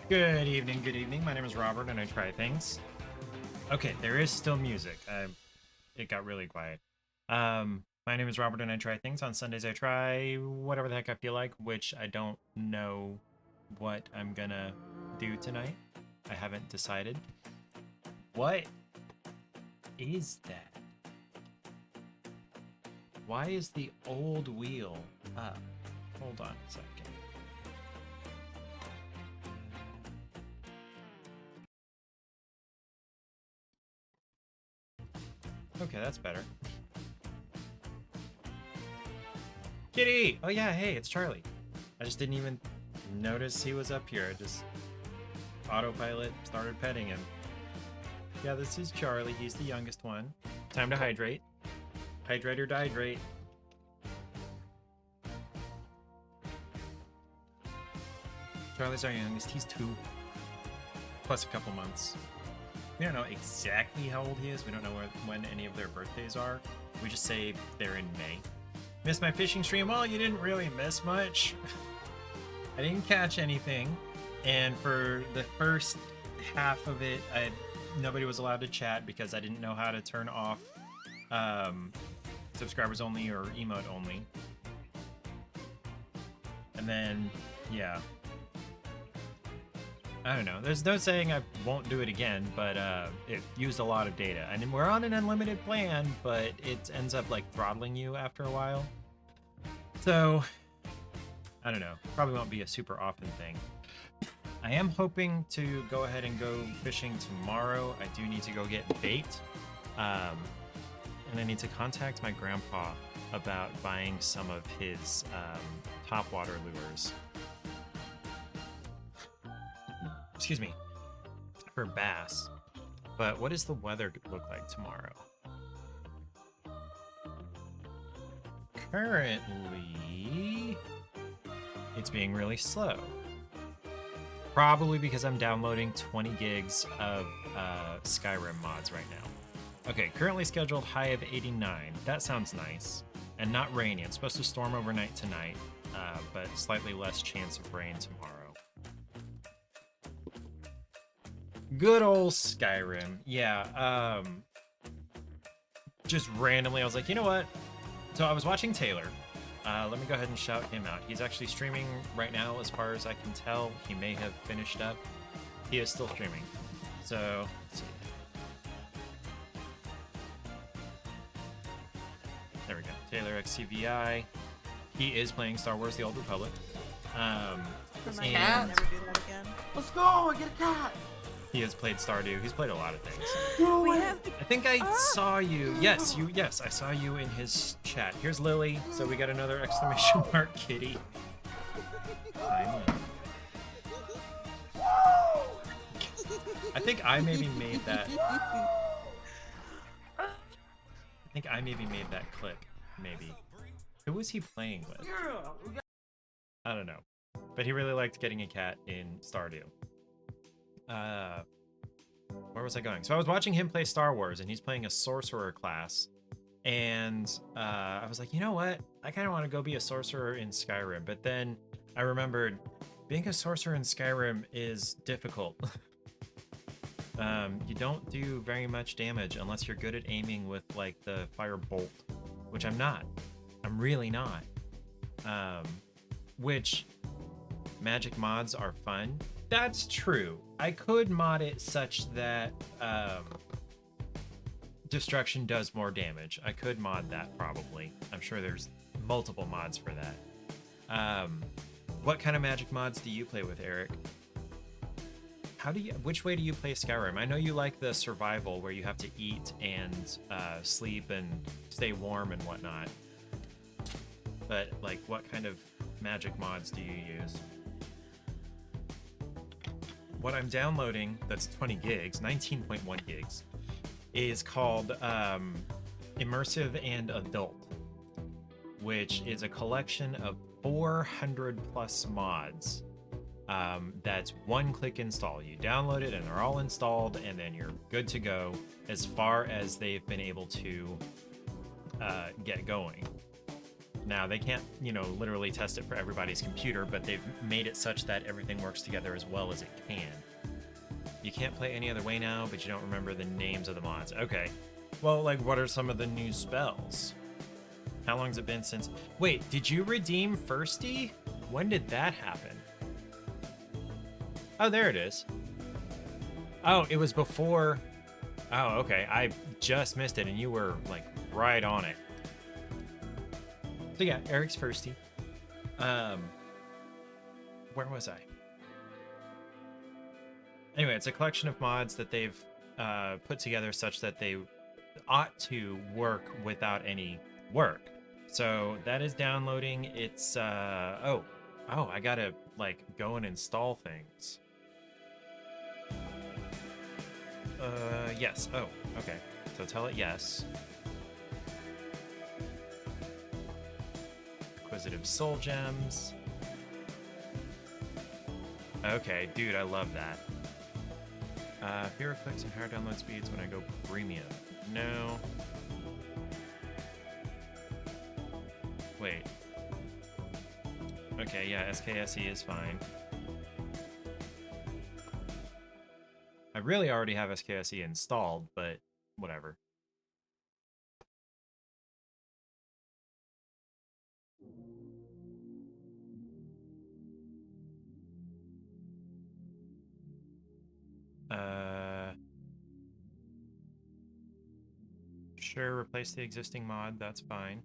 Good evening, good evening. My name is Robert and I try things. Okay, there is still music. It got really quiet. My name is Robert and I try things. On Sundays I try whatever the heck I feel like, which I don't know what I'm gonna do tonight. I haven't decided. What is that? Why is the old wheel up? Hold on a second. Okay, that's better. Kitty! Oh yeah, hey, it's Charlie. I just didn't even notice he was up here. I just autopilot started petting him. Yeah, this is Charlie. He's the youngest one. Time to hydrate. Hydrate or dehydrate. Charlie's our youngest. He's 2. Plus a couple months. We don't know exactly how old he is. We don't know when any of their birthdays are. We just say they're in May. Missed my fishing stream? Well, you didn't really miss much. I didn't catch anything. And for the first half of it, nobody was allowed to chat because I didn't know how to turn off subscribers only or emote only. And then, yeah. I don't know. There's no saying I won't do it again, but it used a lot of data. And we're on an unlimited plan, but it ends up like throttling you after a while. So, I don't know. Probably won't be a super often thing. I am hoping to go ahead and go fishing tomorrow. I do need to go get bait. And I need to contact my grandpa about buying some of his topwater lures. Excuse me. For bass. But what does the weather look like tomorrow? Currently, it's being really slow. Probably because I'm downloading 20 gigs of Skyrim mods right now. Okay, currently scheduled high of 89. That sounds nice. And not rainy. It's supposed to storm overnight tonight, but slightly less chance of rain tomorrow. Good old Skyrim. Yeah, just randomly, I was like, you know what? So I was watching Taylor. Let me go ahead and shout him out. He's actually streaming right now, as far as I can tell. He may have finished up. He is still streaming. So, let's see. There we go. Taylor XCVI. He is playing Star Wars: The Old Republic. For my cat. Never do that again. Let's go! Get a cat! He has played Stardew. He's played a lot of things. We have I think I saw you. Yes, I saw you in his chat. Here's Lily. So we got another exclamation mark kitty. Finally. I think I maybe made that. I think I maybe made that clip. Maybe. Who was he playing with? I don't know. But he really liked getting a cat in Stardew. Where was I going? So I was watching him play Star Wars, and he's playing a sorcerer class. And I was like, you know what? I kind of want to go be a sorcerer in Skyrim. But then I remembered being a sorcerer in Skyrim is difficult. You don't do very much damage unless you're good at aiming with like the fire bolt, which I'm not. I'm really not. Which magic mods are fun. That's true. I could mod it such that destruction does more damage. I could mod that probably. I'm sure there's multiple mods for that. What kind of magic mods do you play with, Eric? Which way do you play Skyrim? I know you like the survival where you have to eat and sleep and stay warm and whatnot. But like, what kind of magic mods do you use? What I'm downloading, that's 20 gigs, 19.1 gigs, is called Immersive and Adult, which is a collection of 400 plus mods. That's one-click install. You download it and they're all installed, and then you're good to go as far as they've been able to get going. Now, they can't, literally test it for everybody's computer, but they've made it such that everything works together as well as it can. You can't play any other way now, but you don't remember the names of the mods. Okay. Well, like, what are some of the new spells? How long's it been since... Wait, did you redeem Firsty? When did that happen? Oh, there it is. Oh, it was before... Oh, okay. I just missed it, and you were, like, right on it. So yeah, Eric's Firsty. Where was I? Anyway, it's a collection of mods that they've put together such that they ought to work without any work. So that is downloading. It's oh, I gotta like go and install things. Yes. Oh, okay. So tell it yes. Inquisitive Soul Gems. Okay, dude, I love that. Fewer clicks and higher download speeds when I go premium. No. Wait. Okay, yeah, SKSE is fine. I really already have SKSE installed, but whatever. Sure, replace the existing mod, that's fine.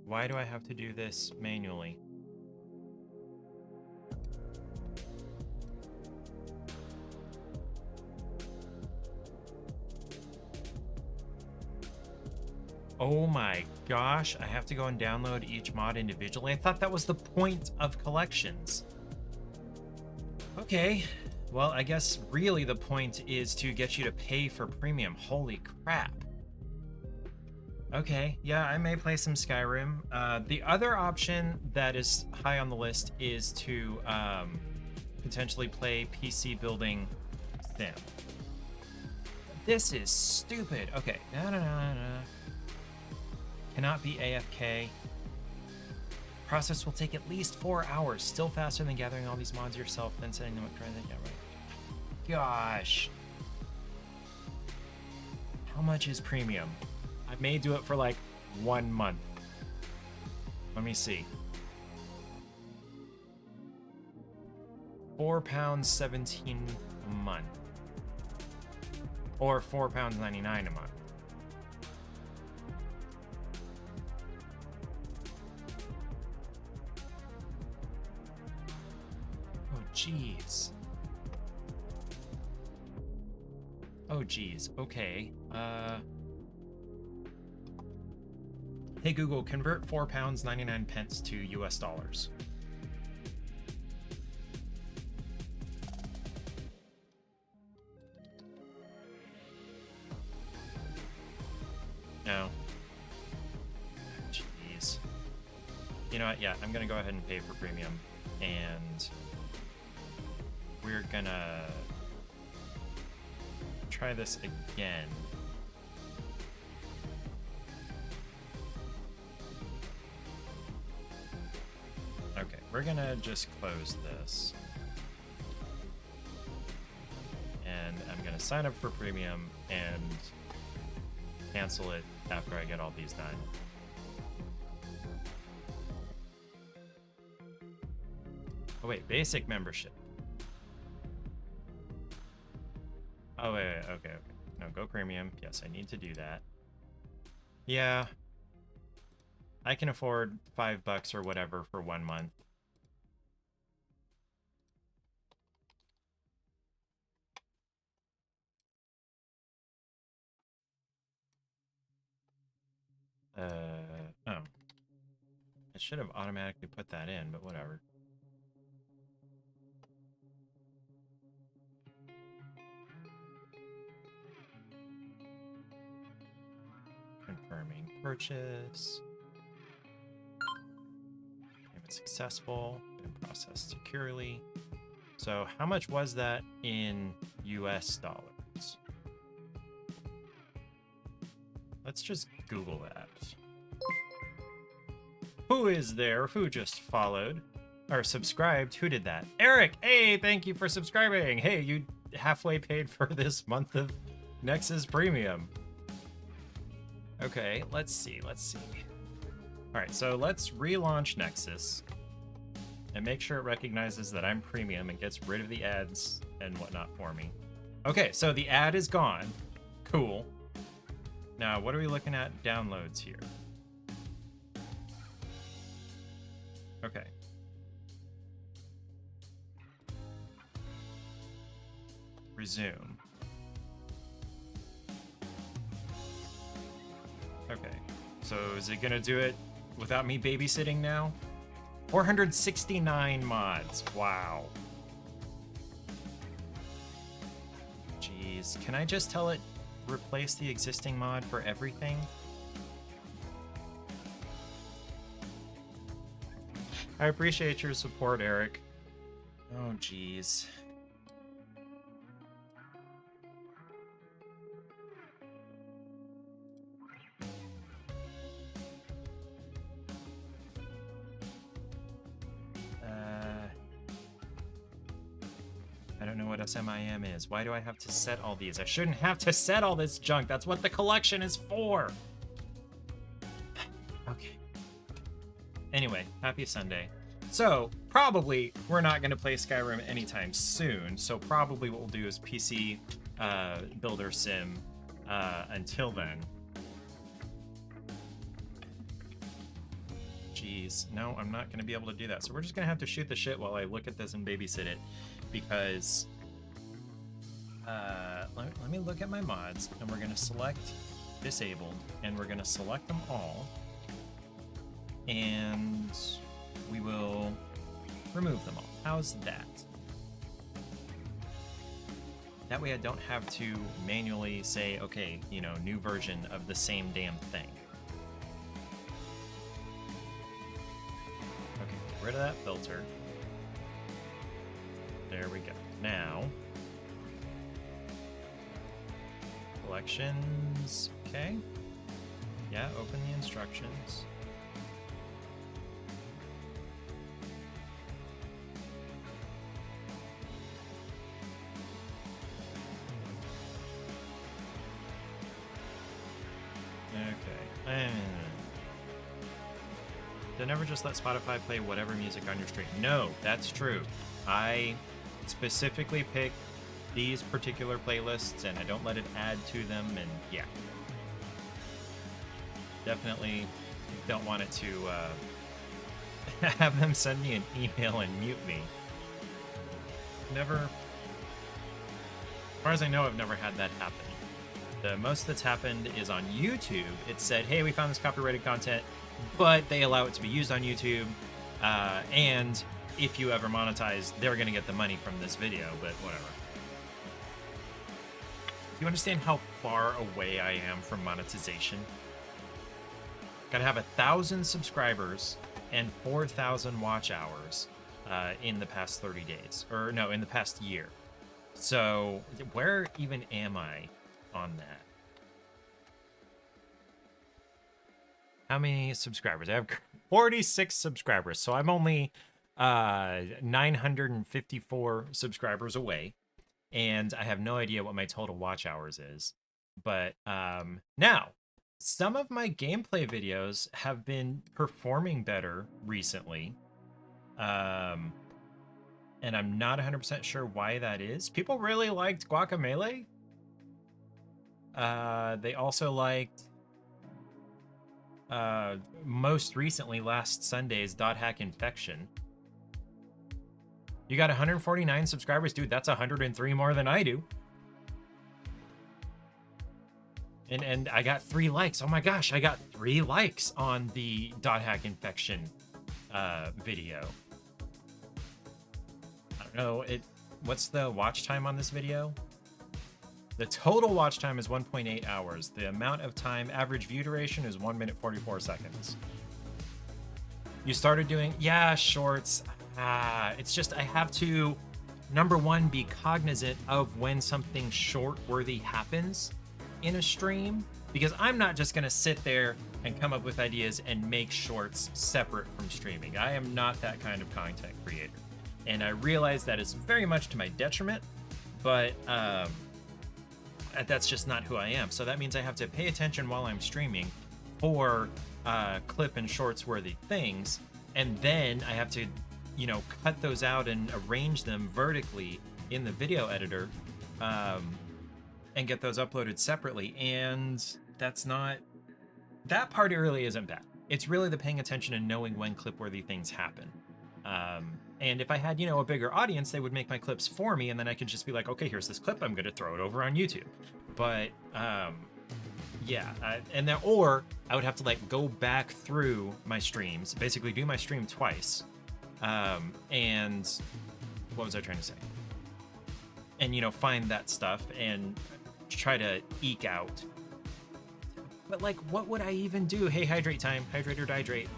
Why do I have to do this manually? Oh my gosh, I have to go and download each mod individually. I thought that was the point of collections. Okay, well, I guess really the point is to get you to pay for premium. Holy crap. Okay, yeah, I may play some Skyrim. The other option that is high on the list is to potentially play PC building sim. This is stupid. Okay, no. Cannot be AFK. Process will take at least 4 hours. Still faster than gathering all these mods yourself, then setting them up. Yeah, right. Gosh. How much is premium? I may do it for like 1 month. Let me see. £4.17 a month. Or £4.99 a month. Oh, jeez. Oh, geez. Okay. Hey, Google, convert £4.99 to US dollars. No. Jeez. You know what? Yeah, I'm gonna go ahead and pay for premium, and we're gonna try this again. Okay, we're gonna just close this. And I'm gonna sign up for premium and cancel it after I get all these done. Oh wait, basic membership. Oh wait, okay. No, go premium. Yes, I need to do that. Yeah. I can afford $5 or whatever for 1 month. Oh. I should have automatically put that in, but whatever. Confirming purchase. Payment successful. Been processed securely. So how much was that in US dollars? Let's just Google that. Who is there? Who just followed? Or subscribed? Who did that? Eric! Hey, thank you for subscribing! Hey, you halfway paid for this month of Nexus Premium. Okay, let's see. Alright, so let's relaunch Nexus and make sure it recognizes that I'm premium and gets rid of the ads and whatnot for me. Okay, so the ad is gone. Cool. Now, what are we looking at? Downloads here. Okay. Resume. Okay. So is it gonna do it without me babysitting now? 469 mods. Wow. Jeez. Can I just tell it replace the existing mod for everything? I appreciate your support, Eric. Oh, jeez. I don't know what SMIM is. Why do I have to set all these? I shouldn't have to set all this junk. That's what the collection is for. Okay. Anyway, happy Sunday. So, probably we're not going to play Skyrim anytime soon. So probably what we'll do is PC Builder Sim until then. Jeez. No, I'm not going to be able to do that. So we're just going to have to shoot the shit while I look at this and babysit it. Because let me look at my mods, and we're going to select disabled, and we're going to select them all, and we will remove them all. How's that? That way I don't have to manually say, okay, you know, new version of the same damn thing. Okay, get rid of that filter. There we go. Now, collections, okay. Yeah, open the instructions. Okay. They never just let Spotify play whatever music on your stream. No, that's true. I specifically pick these particular playlists and I don't let it add to them, and yeah. Definitely don't want it to have them send me an email and mute me. Never, as far as I know, I've never had that happen. The most that's happened is on YouTube. It said, hey, we found this copyrighted content, but they allow it to be used on YouTube. And if you ever monetize, they're going to get the money from this video, but whatever. Do you understand how far away I am from monetization? Gotta have 1,000 subscribers and 4,000 watch hours in the past 30 days. Or no, in the past year. So where even am I on that? How many subscribers? I have 46 subscribers, so I'm only 954 subscribers away, and I have no idea what my total watch hours is. But now, some of my gameplay videos have been performing better recently, and I'm not 100% sure why that is. People really liked Guacamelee. They also liked, most recently, last Sunday's .hack Infection. You got 149 subscribers, dude. That's 103 more than I do. And I got 3 likes. Oh my gosh, I got 3 likes on the .hack Infection video. I don't know. What's the watch time on this video? The total watch time is 1.8 hours. The amount of time, average view duration, is 1 minute 44 seconds. You started doing, yeah, shorts. It's just I have to, number one, be cognizant of when something short-worthy happens in a stream, because I'm not just gonna sit there and come up with ideas and make shorts separate from streaming. I am not that kind of content creator, and I realize that is very much to my detriment, but that's just not who I am. So that means I have to pay attention while I'm streaming for clip and shorts worthy things, and then I have to, you know, cut those out and arrange them vertically in the video editor, and get those uploaded separately. And that's not, that part really isn't bad. It's really the paying attention and knowing when clip-worthy things happen. And if I had, you know, a bigger audience, they would make my clips for me, and then I could just be like, okay, here's this clip, I'm gonna throw it over on YouTube. But yeah, and then, or I would have to like go back through my streams, basically do my stream twice. And what was I trying to say? And, you know, find that stuff and try to eke out. But like, what would I even do? Hey, hydrate time, hydrate or dihydrate.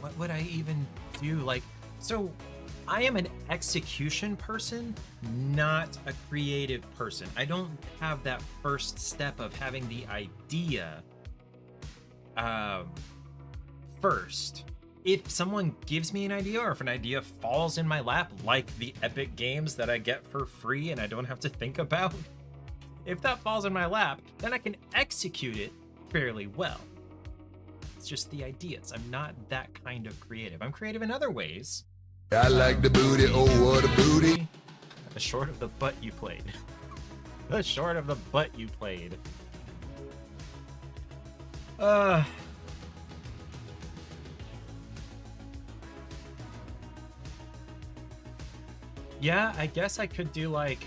What would I even do? Like, so I am an execution person, not a creative person. I don't have that first step of having the idea first. If someone gives me an idea, or if an idea falls in my lap, like the Epic Games that I get for free and I don't have to think about, if that falls in my lap, then I can execute it fairly well. It's just the ideas. I'm not that kind of creative. I'm creative in other ways. I like the booty, oh what a booty. The short of the butt you played. The short of the butt you played. Yeah, I guess I could do like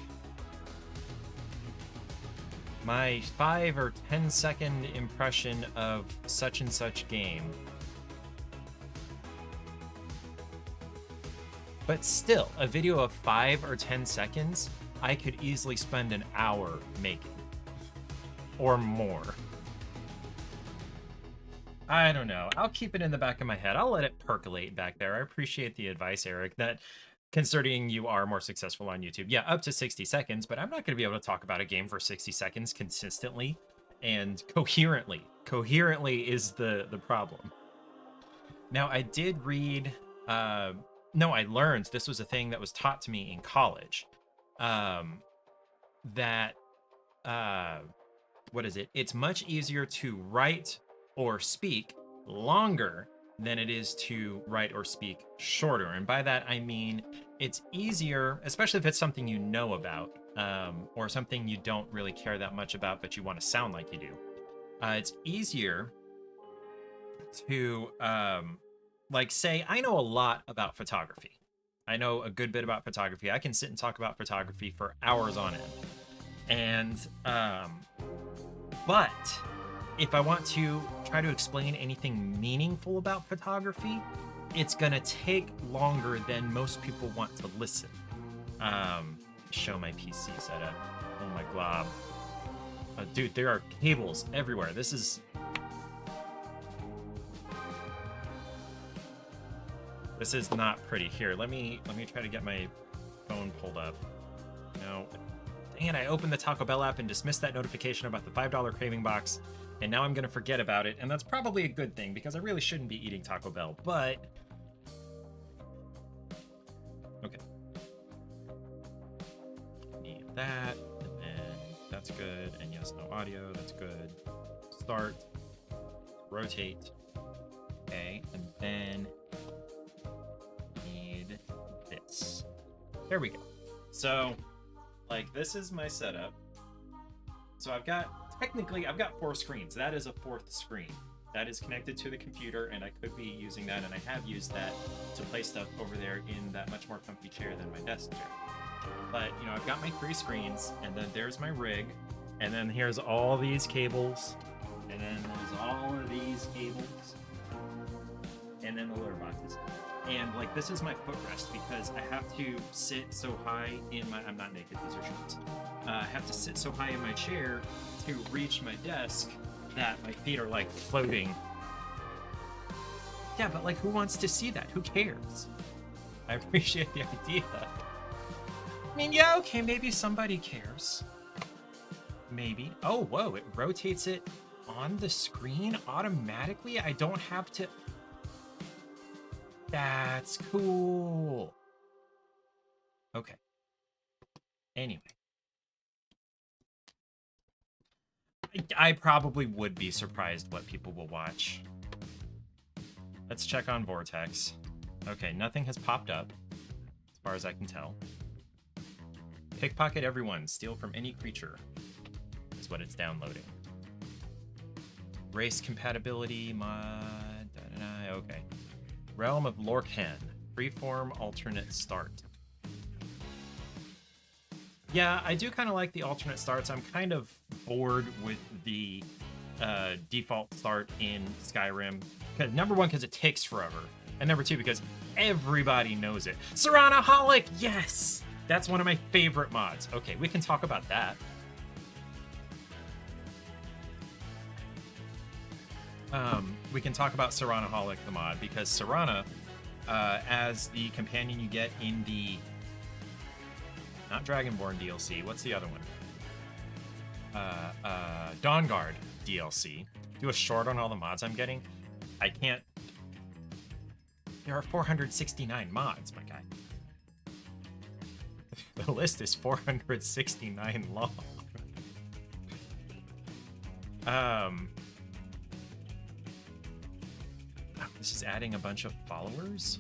my 5 or 10 second impression of such and such game. But still, a video of 5 or 10 seconds, I could easily spend an hour making. Or more. I don't know. I'll keep it in the back of my head. I'll let it percolate back there. I appreciate the advice, Eric, that considering you are more successful on YouTube, yeah, up to 60 seconds, but I'm not going to be able to talk about a game for 60 seconds consistently and coherently. Coherently is the problem. Now, I did read... no, I learned, this was a thing that was taught to me in college, that, what is it? It's much easier to write or speak longer than it is to write or speak shorter. And by that, I mean, it's easier, especially if it's something you know about, or something you don't really care that much about, but you want to sound like you do. It's easier to, like, say, I know a lot about photography. I know a good bit about photography. I can sit and talk about photography for hours on end. And, but if I want to try to explain anything meaningful about photography, it's gonna take longer than most people want to listen. Show my PC setup. Oh my glob. Dude, there are cables everywhere. This is not pretty. Here, let me try to get my phone pulled up. No. Dang it, I opened the Taco Bell app and dismissed that notification about the $5 craving box, and now I'm gonna forget about it, and that's probably a good thing because I really shouldn't be eating Taco Bell, but okay. Need that, and then that's good, and yes, no audio, that's good. Start, rotate, okay, and then need this. There we go. So, like, this is my setup. So I've got 4 screens. That is a 4th screen. That is connected to the computer, and I could be using that, and I have used that to play stuff over there in that much more comfy chair than my desk chair. But, you know, I've got my 3 screens, and then there's my rig, and then here's all these cables, and then there's all of these cables, and then the litter boxes. And, like, this is my footrest because I have to sit so high in my... I'm not naked, these are shorts. I have to sit so high in my chair to reach my desk that my feet are, like, floating. Yeah, but, like, who wants to see that? Who cares? I appreciate the idea. I mean, yeah, okay, maybe somebody cares. Maybe. Oh, whoa, it rotates it on the screen automatically? I don't have to... That's cool. Okay. Anyway. I probably would be surprised what people will watch. Let's check on Vortex. Okay, nothing has popped up, as far as I can tell. Pickpocket everyone, steal from any creature, is what it's downloading. Race compatibility mod, okay. Realm of Lorcan, freeform alternate start. Yeah, I do kind of like the alternate starts. I'm kind of bored with the default start in Skyrim. Number one, because it takes forever. And number two, because everybody knows it. Serranaholic, yes! That's one of my favorite mods. Okay, we can talk about that. We can talk about Serranaholic, the mod, because Serrana, as the companion you get in the... Not Dragonborn DLC, what's the other one? Dawnguard DLC. Do a short on all the mods I'm getting. I can't... There are 469 mods, my guy. The list is 469 long. This is adding a bunch of followers?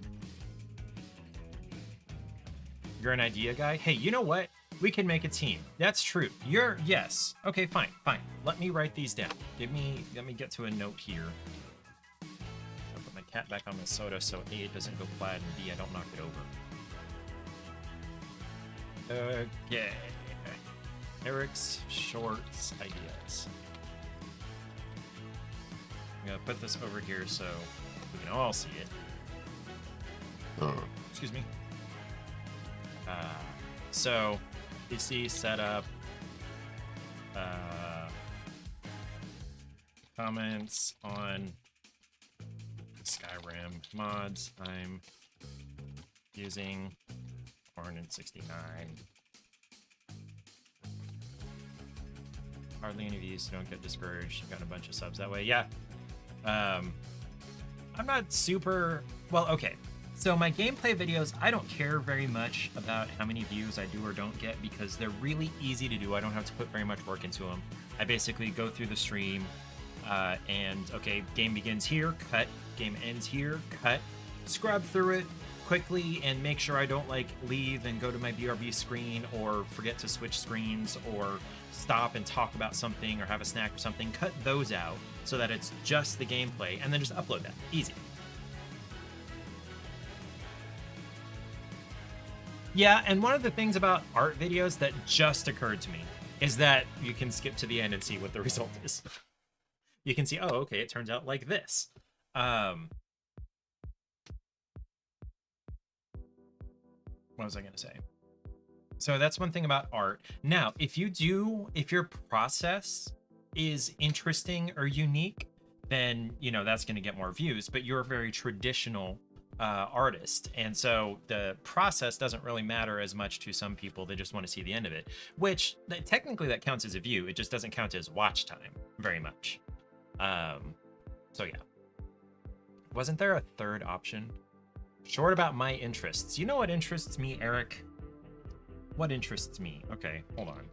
You're an idea guy? Hey, you know what? We can make a team. That's true. Yes. Okay, fine. Let me write these down. Let me get to a note here. I'll put my cat back on my soda so A, it doesn't go flat, and B, I don't knock it over. Okay. Eric's shorts ideas. I'm gonna put this over here so we can all see it. Excuse me. So, PC setup. Comments on Skyrim mods. I'm using Hornet 69. Hardly any views, so don't get discouraged. Got a bunch of subs that way. Yeah. I'm not super well. Okay. So my gameplay videos, I don't care very much about how many views I do or don't get because they're really easy to do. I don't have to put very much work into them. I basically go through the stream and, okay, game begins here, cut. Game ends here, cut. Scrub through it quickly and make sure I don't, like, leave and go to my BRB screen or forget to switch screens or stop and talk about something or have a snack or something. Cut those out so that it's just the gameplay and then just upload that. Easy. Yeah, and one of the things about art videos that just occurred to me is that you can skip to the end and see what the result is. You can see, oh, okay, it turns out like this. What was I going to say? So that's one thing about art. Now, if your process is interesting or unique, then, you know, that's going to get more views, but you're a very traditional artist, and so the process doesn't really matter as much to some people. They just want to see the end of it, which technically that counts as a view. It just doesn't count as watch time very much. So yeah, wasn't there a third option? Short about my interests. You know what interests me, Eric? What interests me? Okay, hold on.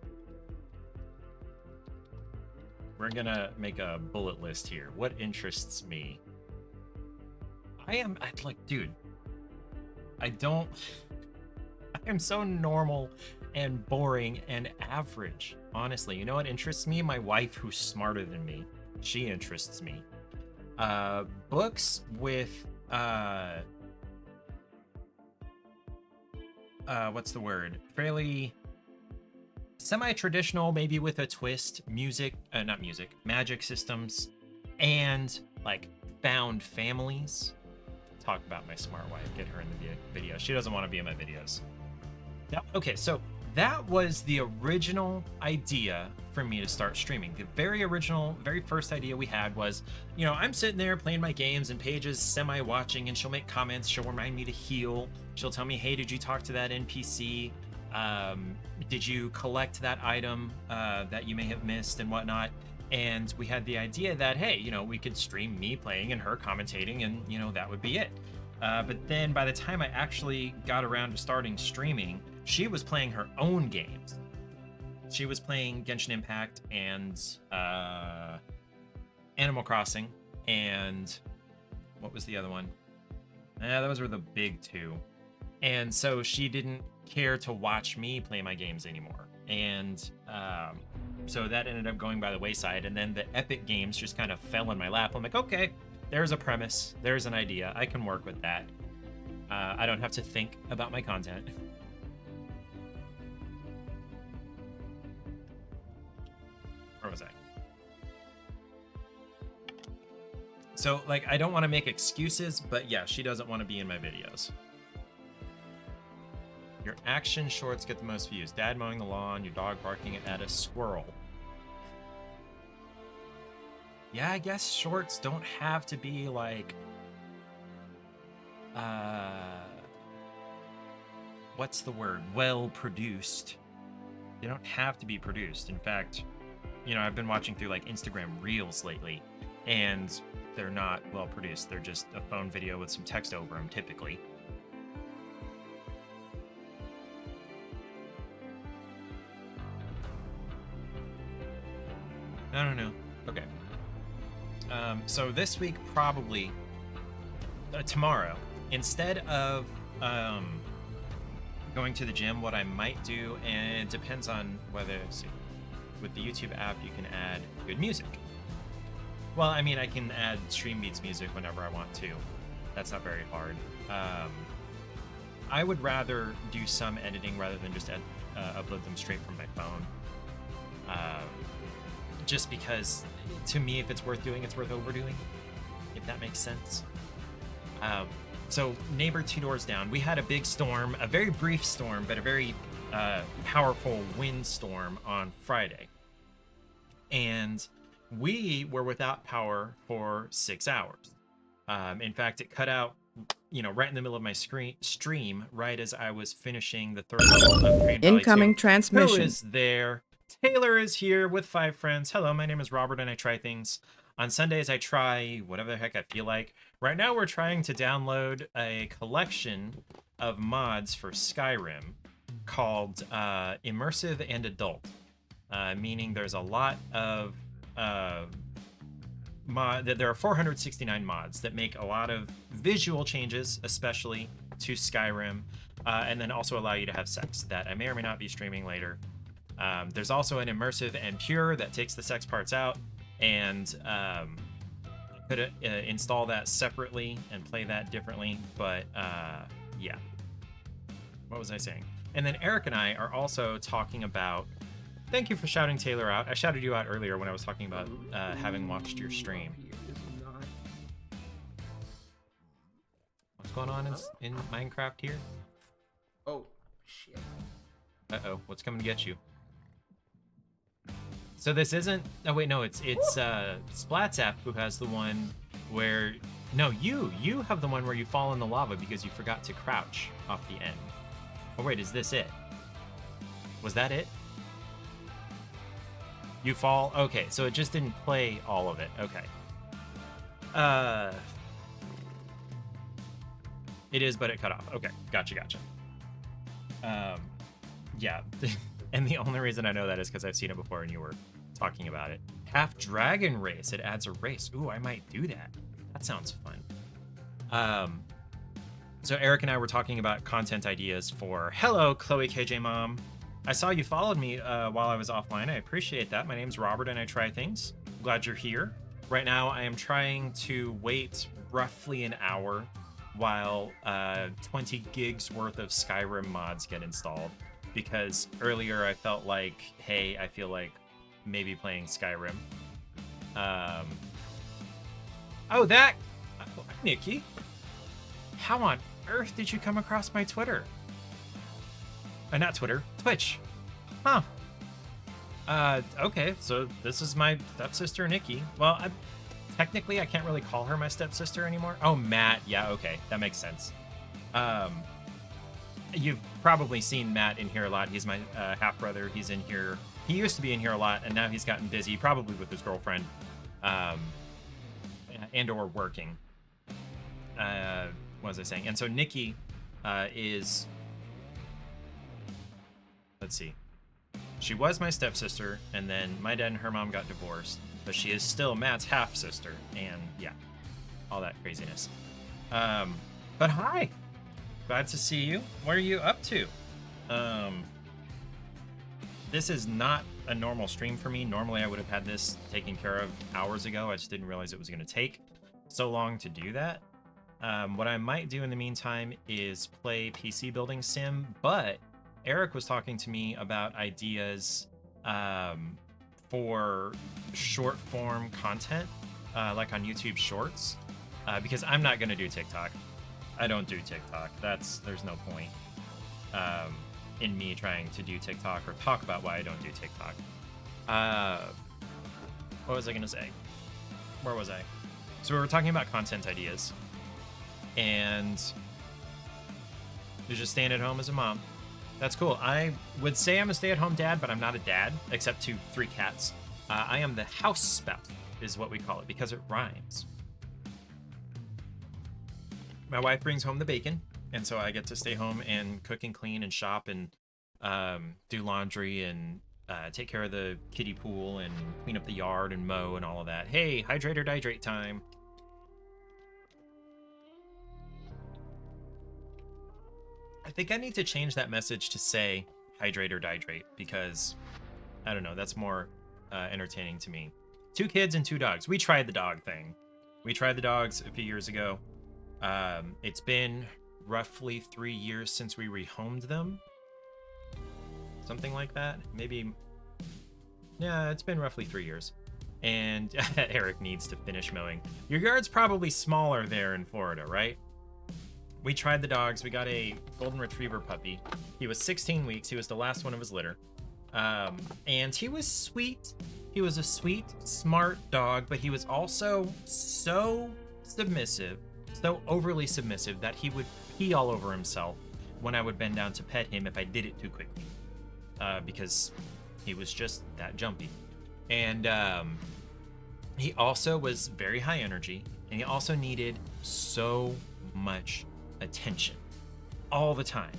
We're gonna make a bullet list here. What interests me? Dude, I am so normal and boring and average, honestly. You know what interests me? My wife, who's smarter than me. She interests me. Books with, what's the word? Fairly semi-traditional, maybe with a twist, magic systems, and, like, found families. Talk about my smart wife, get her in the video. She doesn't want to be in my videos. Okay, so that was the original idea for me to start streaming. The very first idea we had was, you know, I'm sitting there playing my games and Paige's semi-watching and she'll make comments, she'll remind me to heal, she'll tell me, hey, did you talk to that NPC? Did you collect that item that you may have missed and whatnot? And we had the idea that, hey, you know, we could stream me playing and her commentating and, you know, that would be it. But then by the time I actually got around to starting streaming, she was playing her own games. She was playing Genshin Impact and Animal Crossing and what was the other one? Those were the big two. And so she didn't care to watch me play my games anymore. And so that ended up going by the wayside, and then the Epic games just kind of fell in my lap. I'm like, okay, there's a premise, there's an idea, I can work with that. I don't have to think about my content. Where was I? So, like, I don't want to make excuses, but yeah, she doesn't want to be in my videos. Your action shorts get the most views. Dad mowing the lawn, your dog barking at a squirrel. Yeah, I guess shorts don't have to be like, what's the word? Well produced. They don't have to be produced. In fact, you know, I've been watching through like Instagram Reels lately, and they're not well produced. They're just a phone video with some text over them, typically. No. Okay. So this week, probably tomorrow, instead of going to the gym, what I might do, and it depends on whether, see, with the YouTube app, you can add good music. Well, I mean, I can add Stream Beats music whenever I want to. That's not very hard. I would rather do some editing rather than just upload them straight from my phone. Just because, to me, if it's worth doing, it's worth overdoing, if that makes sense. So, neighbor 2 doors down, we had a big storm, a very brief storm, but a very powerful windstorm on Friday. And we were without power for 6 hours. In fact, it cut out, right in the middle of my stream, right as I was finishing the 3rd level of Train Valley Incoming 2. transmission. Who is there? Taylor is here with 5 friends. Hello, my name is Robert, and I try things. On Sundays, I try whatever the heck I feel like. Right now, we're trying to download a collection of mods for Skyrim called Immersive and Adult, meaning there's a lot of there are 469 mods that make a lot of visual changes, especially to Skyrim, and then also allow you to have sex that I may or may not be streaming later. There's also an immersive and pure that takes the sex parts out, and could install that separately and play that differently, but yeah. What was I saying? And then Eric and I are also talking about, thank you for shouting Taylor out. I shouted you out earlier when I was talking about having watched your stream. What's going on in Minecraft here? Oh, shit. Uh-oh, what's coming to get you? So this isn't... Oh, wait, no, it's Splatzap who has the one where... No, you have the one where you fall in the lava because you forgot to crouch off the end. Oh, wait, is this it? Was that it? You fall? Okay, so it just didn't play all of it. Okay. It is, but it cut off. Okay, gotcha. Yeah. And the only reason I know that is because I've seen it before and you were talking about it. Half Dragon Race. It adds a race. Ooh, I might do that. That sounds fun. So Eric and I were talking about content ideas for... Hello, Chloe KJ Mom. I saw you followed me while I was offline. I appreciate that. My name's Robert and I try things. Glad you're here. Right now, I am trying to wait roughly an hour while 20 gigs worth of Skyrim mods get installed. Because earlier I felt like, hey, I feel like maybe playing Skyrim. Oh, Nikki. How on earth did you come across my Twitter? Not Twitter, Twitch. Huh. Okay, so this is my stepsister, Nikki. Well, technically, I can't really call her my stepsister anymore. Oh, Matt. Yeah, okay, that makes sense. You've probably seen Matt in here a lot. He's my half-brother. He's in here. He used to be in here a lot, and now he's gotten busy, probably with his girlfriend, and or working. What was I saying? And so Nikki is... Let's see. She was my stepsister, and then my dad and her mom got divorced, but she is still Matt's half-sister, and yeah, all that craziness. But hi! Glad to see you. What are you up to? This is not a normal stream for me. Normally I would have had this taken care of hours ago. I just didn't realize it was going to take so long to do that. What I might do in the meantime is play PC Building Sim, but Eric was talking to me about ideas for short form content, like on YouTube Shorts, because I'm not going to do TikTok. I don't do TikTok. There's no point in me trying to do TikTok or talk about why I don't do TikTok. What was I going to say? Where was I? So we were talking about content ideas, and you're just staying at home as a mom. That's cool. I would say I'm a stay-at-home dad, but I'm not a dad, except to 3 cats. I am the house spouse, is what we call it, because it rhymes. My wife brings home the bacon, and so I get to stay home and cook and clean and shop and do laundry and take care of the kiddie pool and clean up the yard and mow and all of that. Hey, hydrate or dihydrate time. I think I need to change that message to say hydrate or dihydrate because, I don't know, that's more entertaining to me. 2 kids and 2 dogs. We tried the dog thing. We tried the dogs a few years ago. It's been roughly 3 years since we rehomed them. something like that. Maybe, yeah, it's been roughly 3 years. And Eric needs to finish mowing. Your yard's probably smaller there in Florida, right? We tried the dogs. We got a golden retriever puppy. He was 16 weeks. He was the last one of his litter. And he was sweet. He was a sweet, smart dog, but he was also so submissive, so overly submissive that he would pee all over himself when I would bend down to pet him if I did it too quickly. Because he was just that jumpy. And he also was very high energy, and he also needed so much attention all the time.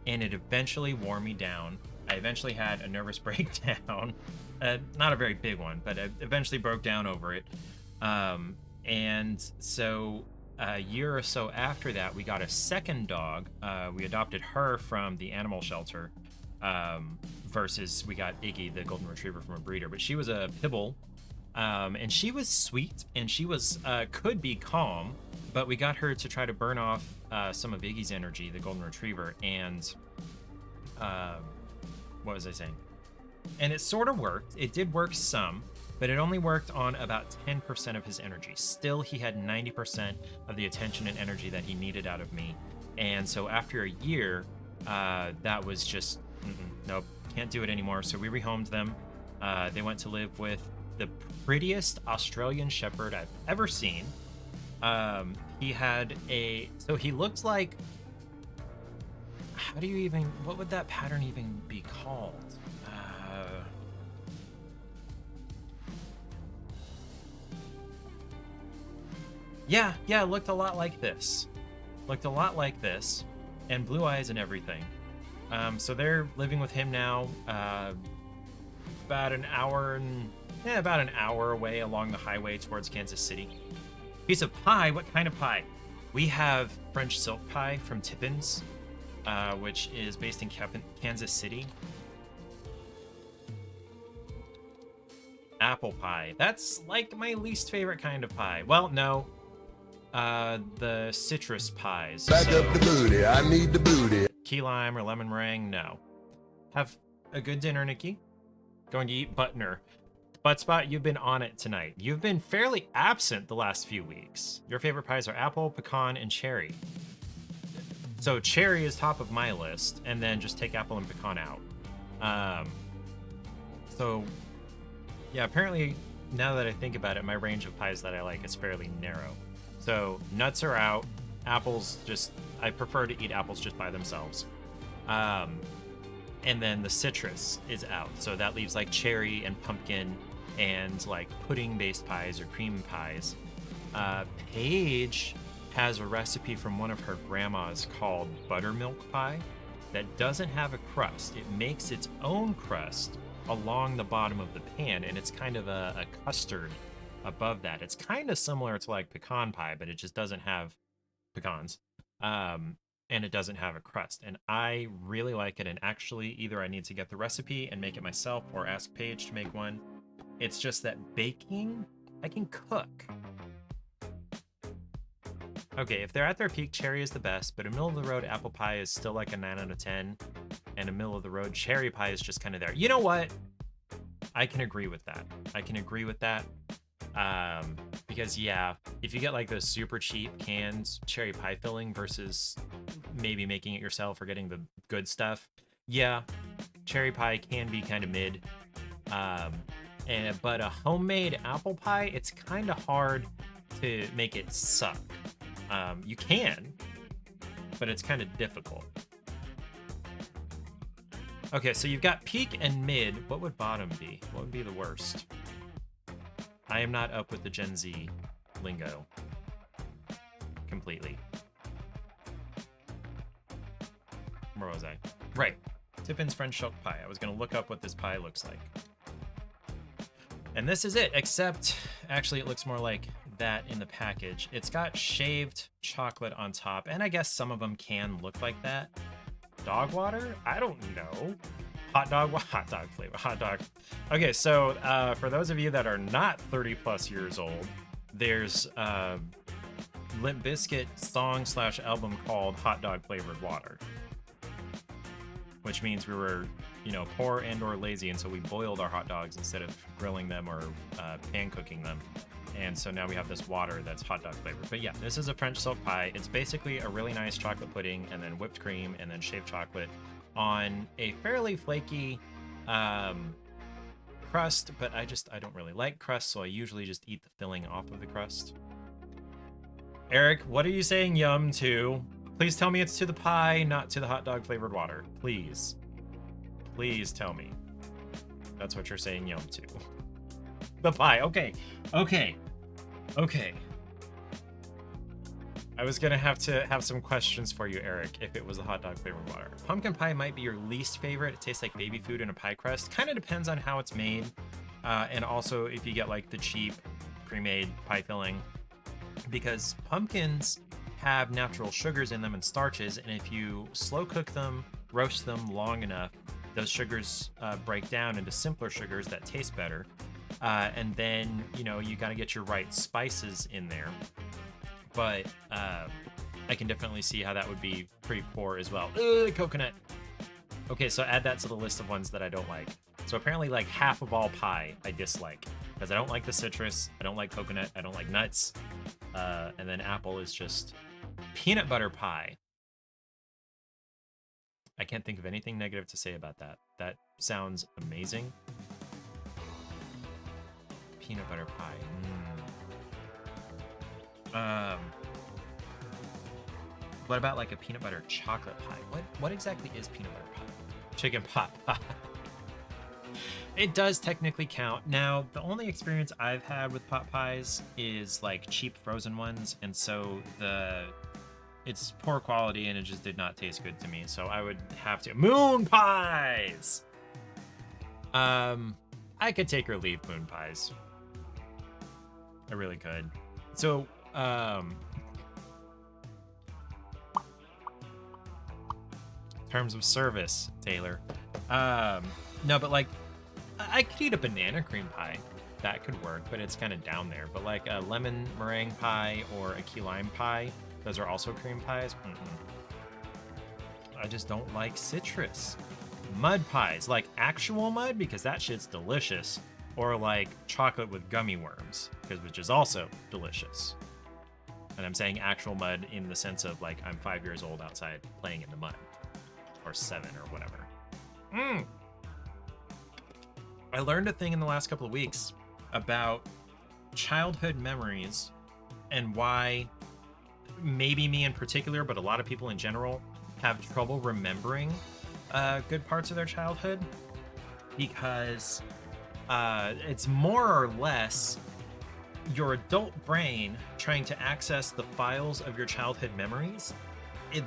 And it eventually wore me down. I eventually had a nervous breakdown. Not a very big one, but I eventually broke down over it. And so a year or so after that, we got a second dog. We adopted her from the animal shelter, versus we got Iggy, the golden retriever, from a breeder. But she was a Pibble, and she was sweet, and she was could be calm, but we got her to try to burn off some of Iggy's energy, the golden retriever, and what was I saying? And it sort of worked. It did work some, but it only worked on about 10% of his energy. Still, he had 90% of the attention and energy that he needed out of me. And so after a year, that was just, nope, can't do it anymore. So we rehomed them. They went to live with the prettiest Australian Shepherd I've ever seen. He had so he looked like, what would that pattern even be called? Yeah, it looked a lot like this. And blue eyes and everything. So they're living with him now, about an hour away along the highway towards Kansas City. Piece of pie? What kind of pie? We have French silk pie from Tippins, which is based in Kansas City. Apple pie. That's like my least favorite kind of pie. Well, no. The citrus pies. Back up the booty. I need the booty. Key lime or lemon meringue? No. Have a good dinner, Nikki. Going to eat Butner. Buttspot, you've been on it tonight. You've been fairly absent the last few weeks. Your favorite pies are apple, pecan, and cherry. So cherry is top of my list, and then just take apple and pecan out. So yeah, apparently now that I think about it, my range of pies that I like is fairly narrow. So nuts are out. Apples I prefer to eat apples just by themselves. And then the citrus is out. So that leaves like cherry and pumpkin and like pudding based pies or cream pies. Paige has a recipe from one of her grandmas called buttermilk pie that doesn't have a crust. It makes its own crust along the bottom of the pan, and it's kind of a custard above that. It's kind of similar to like pecan pie, but it just doesn't have pecans. And it doesn't have a crust. And I really like it. And actually, either I need to get the recipe and make it myself or ask Paige to make one. It's just that baking, I can cook. Okay, if they're at their peak, cherry is the best, but a middle of the road apple pie is still like a 9 out of 10. And a middle of the road cherry pie is just kind of there. You know what? I can agree with that. Because yeah, if you get like those super cheap canned cherry pie filling versus maybe making it yourself or getting the good stuff, yeah, cherry pie can be kind of mid. But a homemade apple pie, it's kind of hard to make it suck. You can, but it's kind of difficult. Okay, so you've got peak and mid. What would bottom be? What would be the worst? I am not up with the Gen Z lingo completely. Where was I? Right. Tippins French silk pie. I was going to look up what this pie looks like. And this is it, except actually it looks more like that in the package. It's got shaved chocolate on top, and I guess some of them can look like that. Dog water? I don't know. Hot dog flavor. Hot dog. Okay, so for those of you that are not 30 plus years old, there's Limp Bizkit song/album called Hot Dog Flavored Water, which means we were you know, poor and or lazy, and so we boiled our hot dogs instead of grilling them or pan cooking them. And so now we have this water that's hot dog flavored. But yeah, this is a French silk pie. It's basically a really nice chocolate pudding and then whipped cream and then shaved chocolate on a fairly flaky crust, but I don't really like crust, so I usually just eat the filling off of the crust. Eric, what are you saying yum to? Please tell me it's to the pie, not to the hot dog flavored water. Please. Please tell me. That's what you're saying yum to. The pie. Okay. Okay. Okay. I was gonna have to have some questions for you, Eric, if it was a hot dog flavored water. Pumpkin pie might be your least favorite. It tastes like baby food in a pie crust. Kind of depends on how it's made. And also if you get like the cheap pre-made pie filling. Because pumpkins have natural sugars in them and starches, and if you slow cook them, roast them long enough, those sugars break down into simpler sugars that taste better. And then, you know, you got to get your right spices in there. But I can definitely see how that would be pretty poor as well. Ugh, coconut. Okay, so add that to the list of ones that I don't like. So apparently like half of all pie I dislike. Because I don't like the citrus, I don't like coconut, I don't like nuts. And then apple is just peanut butter pie. I can't think of anything negative to say about that. That sounds amazing. Peanut butter pie. What about like a peanut butter chocolate pie? What exactly is peanut butter pie? Chicken pot pie. It does technically count. Now, the only experience I've had with pot pies is like cheap frozen ones, and so it's poor quality and it just did not taste good to me. So I would have to moon pies. I could take or leave moon pies. I really could. So, terms of service, Taylor. No, but like, I could eat a banana cream pie. That could work, but it's kind of down there. But like a lemon meringue pie or a key lime pie, those are also cream pies. I just don't like citrus. Mud pies, like actual mud, because that shit's delicious. Or like chocolate with gummy worms, which is also delicious. And I'm saying actual mud in the sense of like I'm 5 years old outside playing in the mud. Or 7 or whatever. I learned a thing in the last couple of weeks about childhood memories and why maybe me in particular, but a lot of people in general have trouble remembering good parts of their childhood because it's more or less your adult brain trying to access the files of your childhood memories.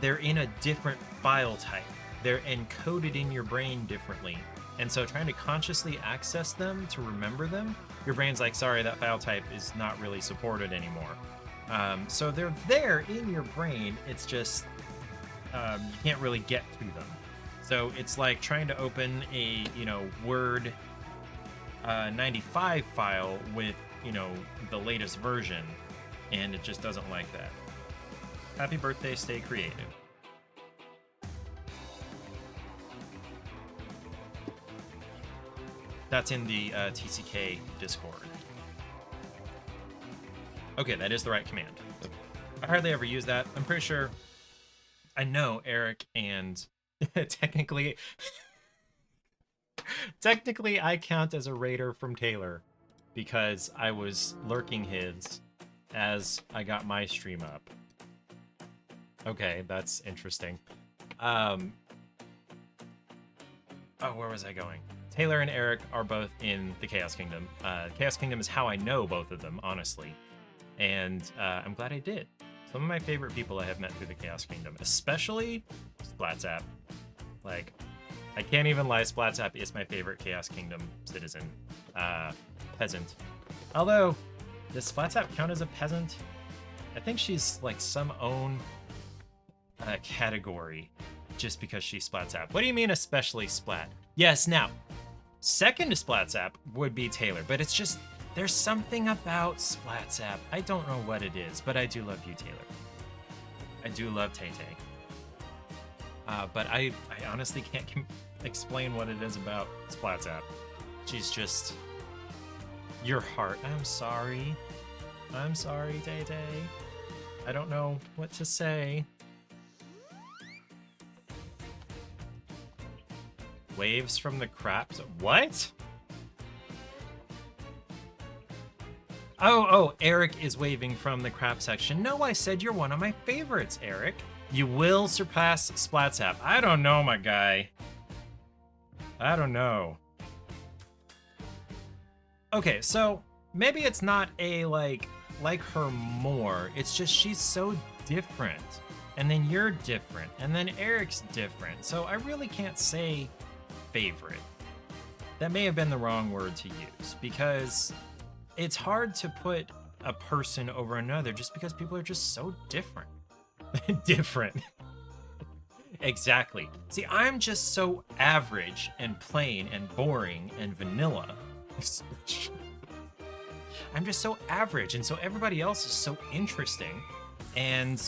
They're in a different file type. They're encoded in your brain differently. And so trying to consciously access them to remember them, your brain's like, sorry, that file type is not really supported anymore. So they're there in your brain. It's just, you can't really get to them. So it's like trying to open a, Word 95 file with, the latest version. And it just doesn't like that. Happy birthday, stay creative. That's in the TCK Discord. Okay, that is the right command. I hardly ever use that. I'm pretty sure I know Eric and technically I count as a raider from Taylor because I was lurking his as I got my stream up. Okay, that's interesting. Oh, where was I going? Taylor and Eric are both in the Chaos Kingdom. Chaos Kingdom is how I know both of them, honestly. And I'm glad I did. Some of my favorite people I have met through the Chaos Kingdom, especially Splatzap. Like, I can't even lie, Splatzap is my favorite Chaos Kingdom citizen. Peasant. Although, does Splatzap count as a peasant? I think she's like some own category just because she's Splatzap. What do you mean especially Splat? Yes, now, second to Splatzap would be Taylor, but it's just, there's something about Splatzap. I don't know what it is, but I do love you, Taylor. I do love Tay-Tay. But I honestly can't explain what it is about Splatzap. She's just your heart. I'm sorry. I'm sorry, Day Day. I don't know what to say. Waves from the craps. What? Oh, Eric is waving from the crap section. No, I said you're one of my favorites, Eric. You will surpass Splatzap. I don't know, my guy. I don't know. Okay, so maybe it's not a like her more. It's just she's so different. And then you're different. And then Eric's different. So I really can't say favorite. That may have been the wrong word to use because it's hard to put a person over another just because people are just so different. Different. Exactly. See, I'm just so average and plain and boring and vanilla. I'm just so average, and so everybody else is so interesting. And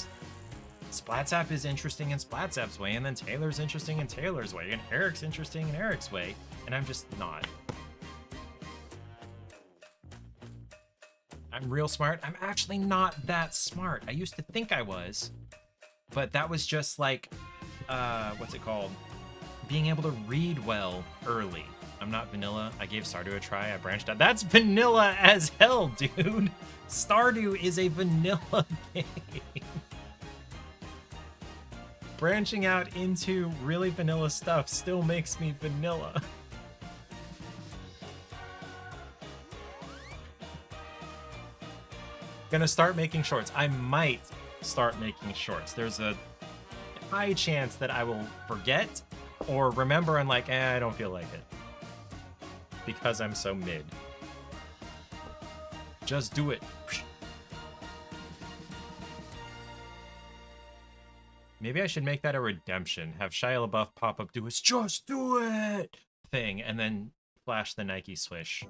Splatzap is interesting in Splatzap's way, and then Taylor's interesting in Taylor's way, and Eric's interesting in Eric's way, and I'm just not. I'm real smart. I'm actually not that smart. I used to think I was, but that was just like, what's it called? Being able to read well early. I'm not vanilla. I gave Stardew a try. I branched out. That's vanilla as hell, dude. Stardew is a vanilla game. Branching out into really vanilla stuff still makes me vanilla. Gonna start making shorts. I might start making shorts. There's a high chance that I will forget or remember and like, I don't feel like it. Because I'm so mid. Just do it. Maybe I should make that a redemption. Have Shia LaBeouf pop up, do his "just do it" thing, and then flash the Nike swish.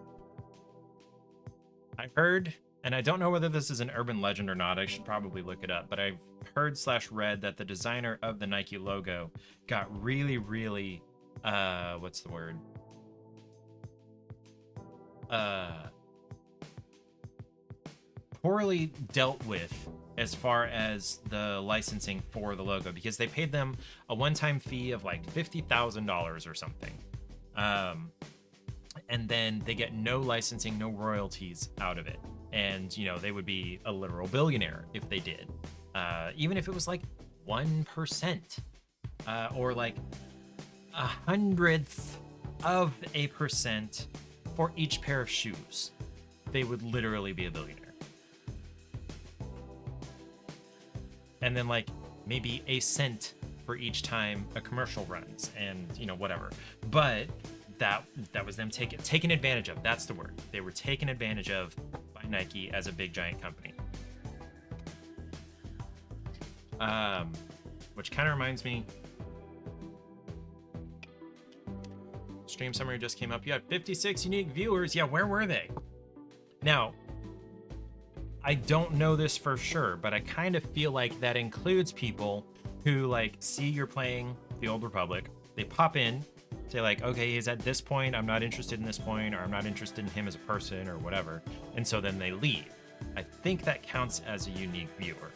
I heard, and I don't know whether this is an urban legend or not, I should probably look it up, but I've heard/read that the designer of the Nike logo got really, really, what's the word? Poorly dealt with as far as the licensing for the logo, because they paid them a one-time fee of like $50,000 or something. And then they get no licensing, no royalties out of it. And, you know, they would be a literal billionaire if they did. Even if it was like 1%, or like 100th of a percent for each pair of shoes, they would literally be a billionaire. And then like maybe a cent for each time a commercial runs, and you know, whatever. But that was them taken advantage of. That's the word. They were taken advantage of by Nike as a big giant company. Which kind of reminds me, stream summary just came up. You had 56 unique viewers. Yeah, where were they? Now, I don't know this for sure, but I kind of feel like that includes people who like see you're playing the Old Republic. They pop in, say like, okay, he's at this point, I'm not interested in this point, or I'm not interested in him as a person or whatever. And so then they leave. I think that counts as a unique viewer.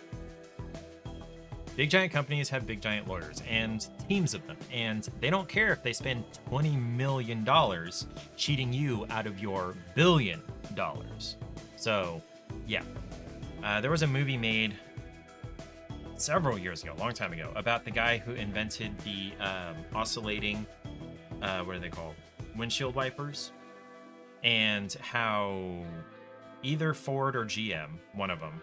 Big giant companies have big giant lawyers and teams of them, and they don't care if they spend $20 million cheating you out of your $1 billion. So, yeah. There was a movie made several years ago, a long time ago, about the guy who invented the oscillating, what are they called? Windshield wipers. And how either Ford or GM, one of them,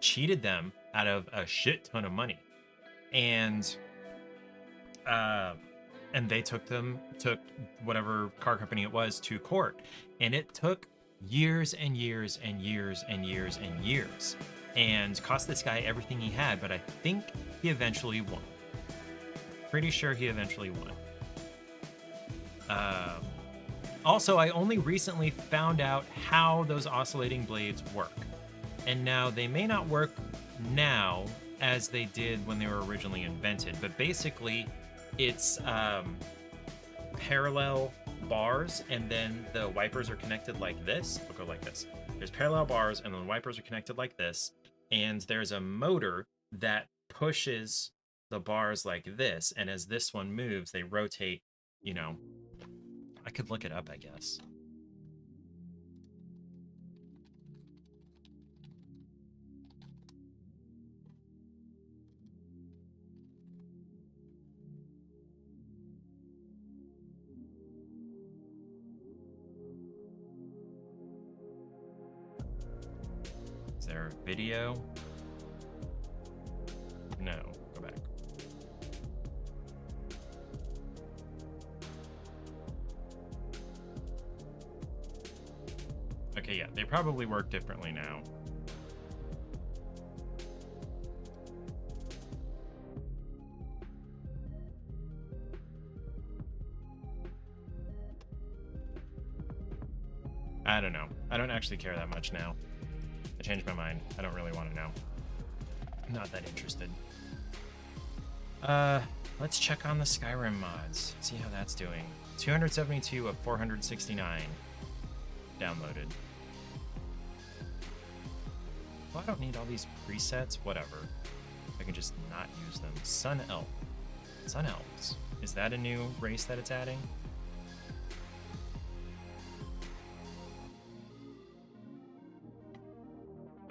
cheated them out of a shit ton of money. And they took whatever car company it was to court. And it took years and years and years and years and years, and cost this guy everything he had, but I think he eventually won. Pretty sure he eventually won. Also, I only recently found out how those oscillating blades work. And now they may not work now as they did when they were originally invented, but basically it's parallel bars, and then the wipers are connected like this. They'll go like this. There's parallel bars, and then the wipers are connected like this, and there's a motor that pushes the bars like this, and as this one moves, they rotate, you know. I could look it up, I guess. Is there a video? No, go back. Okay, yeah, they probably work differently now. I don't know. I don't actually care that much now. I changed my mind. I don't really want to know. I'm not that interested. Let's check on the Skyrim mods. See how that's doing. 272 of 469 downloaded. Well, I don't need all these presets. Whatever. I can just not use them. Sun Elf. Sun Elves. Is that a new race that it's adding?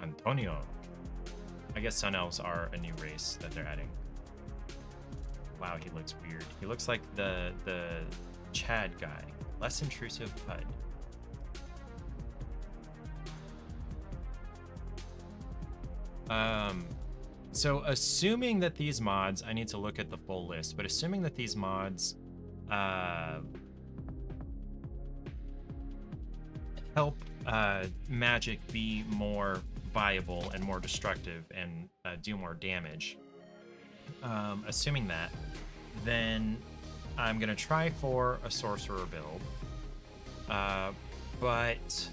Antonio. I guess Sun Elves are a new race that they're adding. Wow, he looks weird. He looks like the Chad guy. Less intrusive HUD. So assuming that these mods, I need to look at the full list, but assuming that these mods help magic be more viable and more destructive and do more damage, assuming that, then I'm gonna try for a sorcerer build, but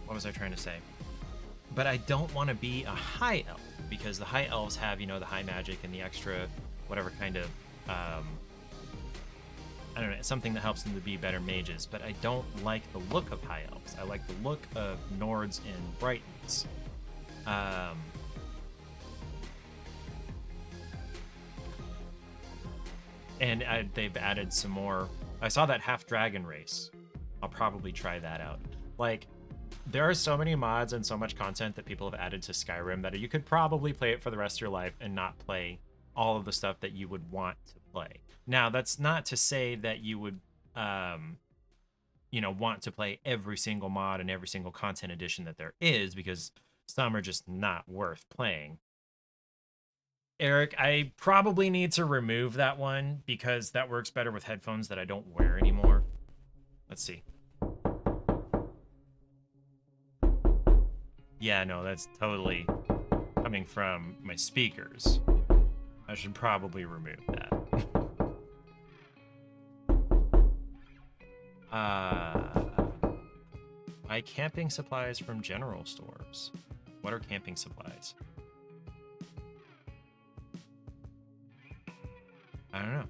what was I trying to say? But I don't want to be a high elf, because the high elves have, you know, the high magic and the extra whatever kind of I don't know, something that helps them to be better mages, but I don't like the look of high elves. I like the look of Nords and Britons. And they've added some more. I saw that half dragon race. I'll probably try that out. Like, there are so many mods and so much content that people have added to Skyrim that you could probably play it for the rest of your life and not play all of the stuff that you would want to play. Now, that's not to say that you would, you know, want to play every single mod and every single content edition that there is, because some are just not worth playing. Eric, I probably need to remove that one because that works better with headphones that I don't wear anymore. Let's see. Yeah, no, that's totally coming from my speakers. I should probably remove that. Buy camping supplies from general stores. What are camping supplies? I don't know.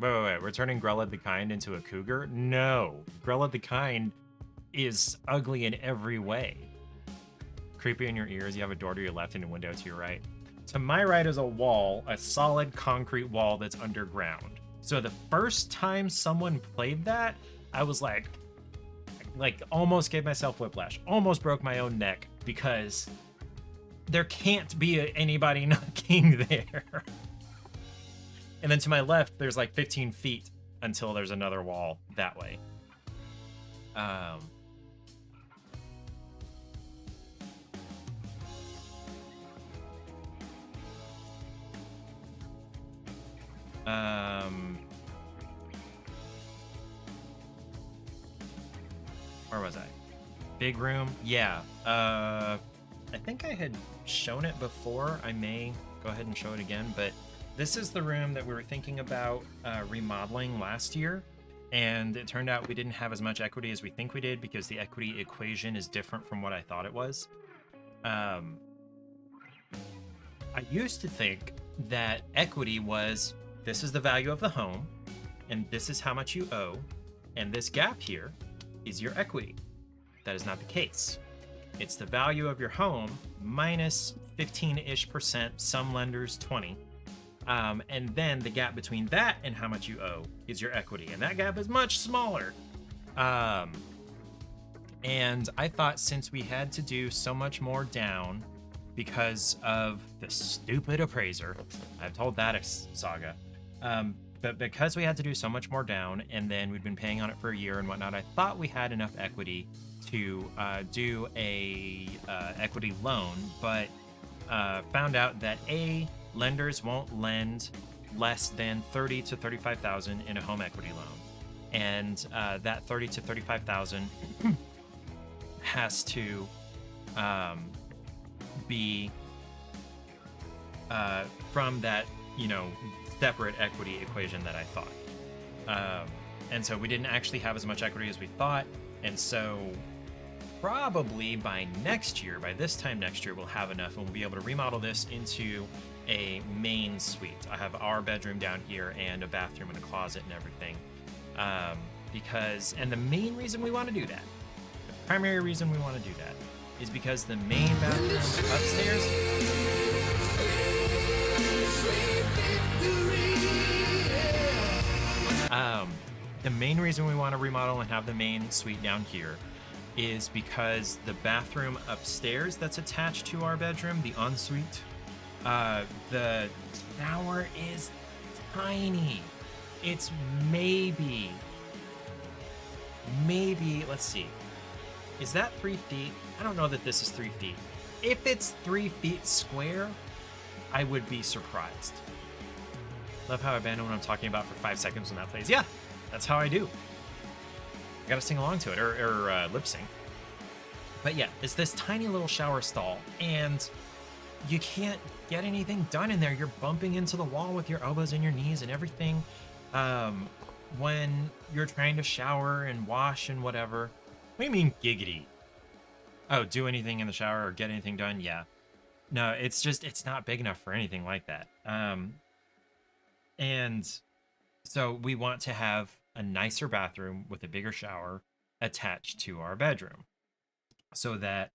Wait. We're turning Grella the Kind into a cougar? No. Grella the Kind is ugly in every way. Creepy in your ears. You have a door to your left and a window to your right. To my right is a wall, a solid concrete wall that's underground. So the first time someone played that, I was like almost gave myself whiplash. Almost broke my own neck because there can't be anybody knocking there. And then to my left, there's like 15 feet until there's another wall that way. Where was I? Big room? Yeah. I think I had shown it before. I may go ahead and show it again, but this is the room that we were thinking about remodeling last year, and it turned out we didn't have as much equity as we think we did because the equity equation is different from what I thought it was. I used to think that equity was, this is the value of the home, and this is how much you owe, and this gap here is your equity. That is not the case. It's the value of your home minus 15-ish%, some lenders 20. And then the gap between that and how much you owe is your equity. And that gap is much smaller. And I thought since we had to do so much more down because of the stupid appraiser, I've told that saga, but because we had to do so much more down and then we'd been paying on it for a year and whatnot, I thought we had enough equity to do a equity loan, but found out that lenders won't lend less than $30,000 to $35,000 in a home equity loan, and that $30,000 to $35,000 has to be from that, separate equity equation that I thought. And so we didn't actually have as much equity as we thought, and so probably by this time next year, we'll have enough and we'll be able to remodel this into a main suite. I have our bedroom down here and a bathroom and a closet and everything. And the main reason we want to do that, the primary reason we want to do that, is because the main bathroom upstairs, the main reason we want to remodel and have the main suite down here is because the bathroom upstairs that's attached to our bedroom, the ensuite, the shower is tiny. It's maybe, let's see. Is that 3 feet? I don't know that this is 3 feet. If it's 3 feet square, I would be surprised. Love how I abandon what I'm talking about for 5 seconds when that plays. Yeah, that's how I do. I gotta sing along to it, or lip sync. But yeah, it's this tiny little shower stall, and you can't get anything done in there. You're bumping into the wall with your elbows and your knees and everything. When you're trying to shower and wash and whatever. What do you mean giggity? Oh, do anything in the shower or get anything done? Yeah. No, it's not big enough for anything like that. And so we want to have a nicer bathroom with a bigger shower attached to our bedroom so that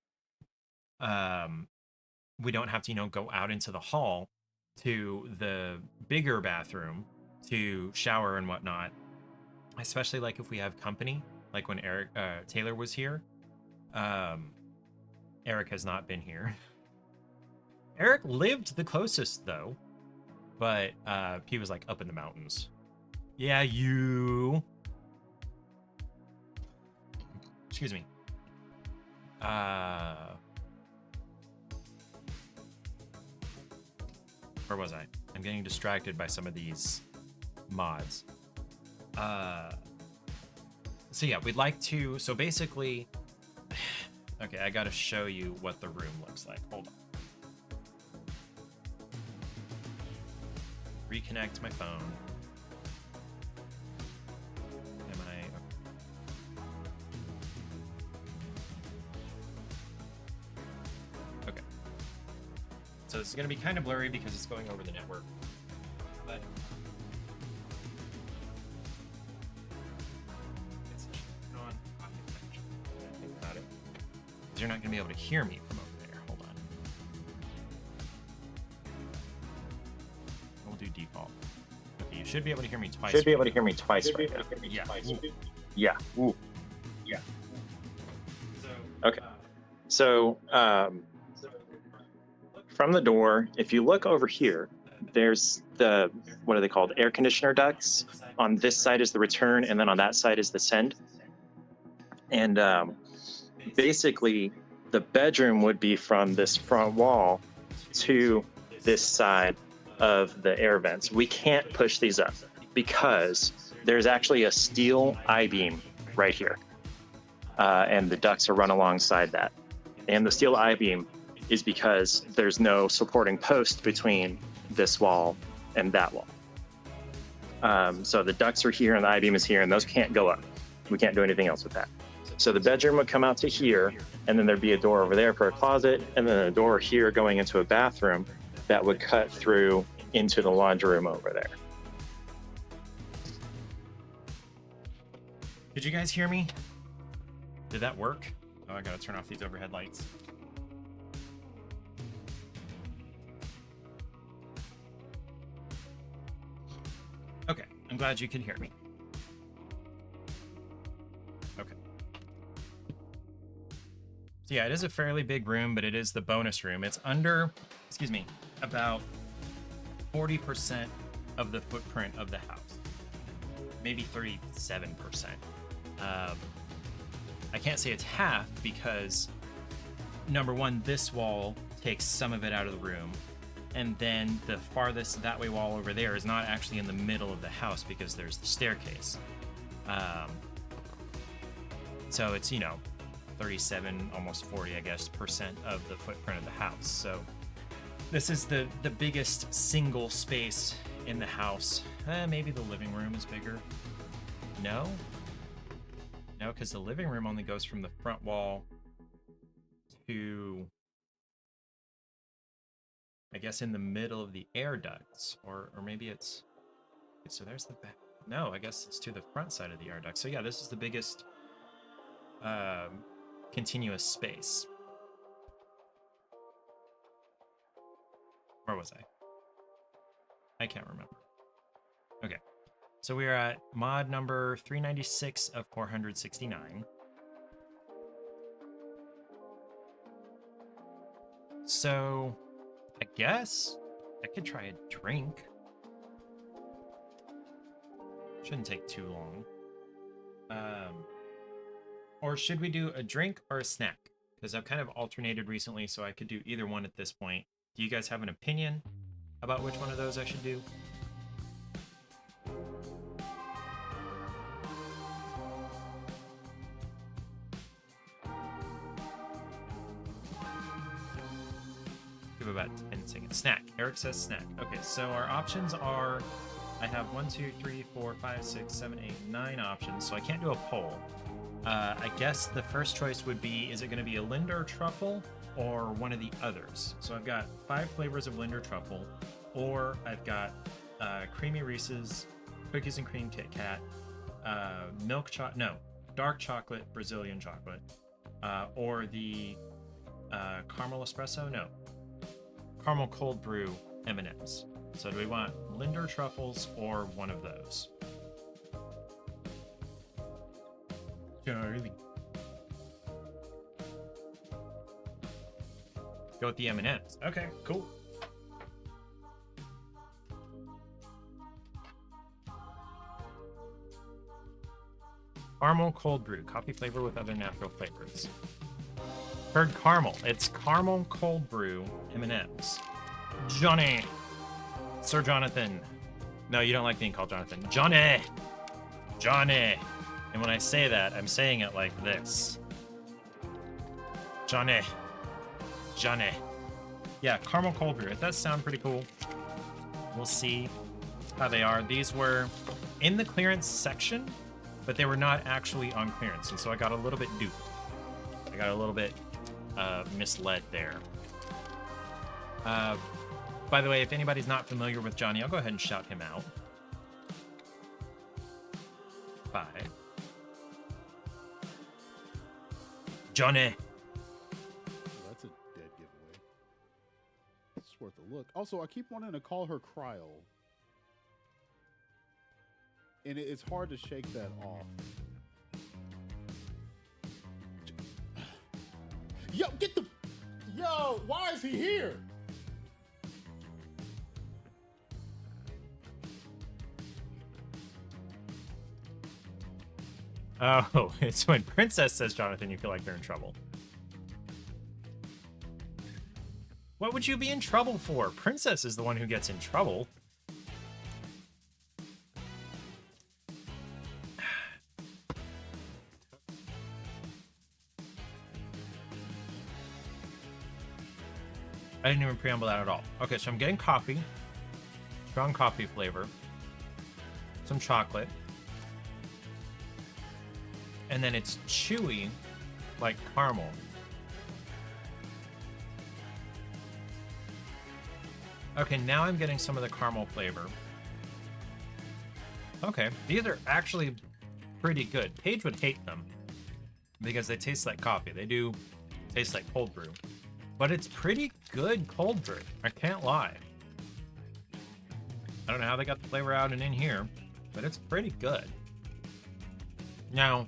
we don't have to, go out into the hall to the bigger bathroom to shower and whatnot, especially like if we have company, like when Taylor was here. Eric has not been here. Eric lived the closest though, but he was like up in the mountains. Yeah, you. Excuse me. Where was I? I'm getting distracted by some of these mods. So yeah, we'd like to. So basically, okay, I got to show you what the room looks like. Hold on. Reconnect my phone. Okay. So this is going to be kind of blurry because it's going over the network. But it's on. Think about it. You're not going to be able to hear me from over there. Hold on. We'll do default. Okay, you should be able to hear me twice. Should be able to hear me twice right now. Yeah. Yeah. Ooh. Yeah. Okay. So, from the door, if you look over here, there's the, what are they called? Air conditioner ducts. On this side is the return, and then on that side is the send. And basically, the bedroom would be from this front wall to this side of the air vents. We can't push these up because there's actually a steel I-beam right here. And the ducts are run alongside that. And the steel I-beam is because there's no supporting post between this wall and that wall. So the ducts are here and the I-beam is here, and those can't go up. We can't do anything else with that. So the bedroom would come out to here, and then there'd be a door over there for a closet, and then a door here going into a bathroom that would cut through into the laundry room over there. Did you guys hear me? Did that work? Oh, I gotta turn off these overhead lights. Okay, I'm glad you can hear me. Okay. So yeah, it is a fairly big room, but it is the bonus room. It's under, excuse me, about 40% of the footprint of the house. Maybe 37%. I can't say it's half because, number one, this wall takes some of it out of the room. And then the farthest that way wall over there is not actually in the middle of the house because there's the staircase. So it's, 37, almost 40, I guess, percent of the footprint of the house. So this is the biggest single space in the house. Maybe the living room is bigger. No, because the living room only goes from the front wall to, I guess, in the middle of the air ducts, or maybe it's, so there's the back. No, I guess it's to the front side of the air duct. So yeah, this is the biggest continuous space. Where was I? I can't remember. Okay. So we are at mod number 396 of 469. So I guess I could try a drink. Shouldn't take too long. Or should we do a drink or a snack? Because I've kind of alternated recently, so I could do either one at this point. Do you guys have an opinion about which one of those I should do? Give about 10 seconds. Snack. Eric says snack. Okay, so our options are, I have 1, 2, 3, 4, 5, 6, 7, 8, 9 options, so I can't do a poll. I guess the first choice would be, is it going to be a Lindor truffle or one of the others? So I've got 5 flavors of Lindor truffle, or I've got creamy Reese's, cookies and cream Kit Kat, dark chocolate Brazilian chocolate, or the caramel espresso, caramel cold brew M&Ms. So do we want Lindor truffles or one of those? Charlie. Go with the M&Ms. Okay, cool. Caramel cold brew, coffee flavor with other natural flavors. Heard caramel. It's caramel cold brew M&Ms. Johnny. Sir Jonathan. No, you don't like being called Jonathan. Johnny. Johnny. And when I say that, I'm saying it like this. Johnny. Johnny. Yeah, caramel cold brew. It does sound pretty cool. We'll see how they are. These were in the clearance section, but they were not actually on clearance. And so I got a little bit duped. I got a little bit misled there. By the way, if anybody's not familiar with Johnny, I'll go ahead and shout him out. 5. Johnny. That's a dead giveaway. It's worth a look. Also, I keep wanting to call her Cryo. And it's hard to shake that off. Yo, get the... Yo, why is he here? Oh, it's when Princess says Jonathan, you feel like they're in trouble. What would you be in trouble for? Princess is the one who gets in trouble. I didn't even preamble that at all. Okay, so I'm getting coffee. Strong coffee flavor. Some chocolate. And then it's chewy, like caramel. Okay, now I'm getting some of the caramel flavor. Okay, these are actually pretty good. Paige would hate them because they taste like coffee. They do taste like cold brew, but it's pretty good cold brew. I can't lie. I don't know how they got the flavor out and in here, but it's pretty good. Now,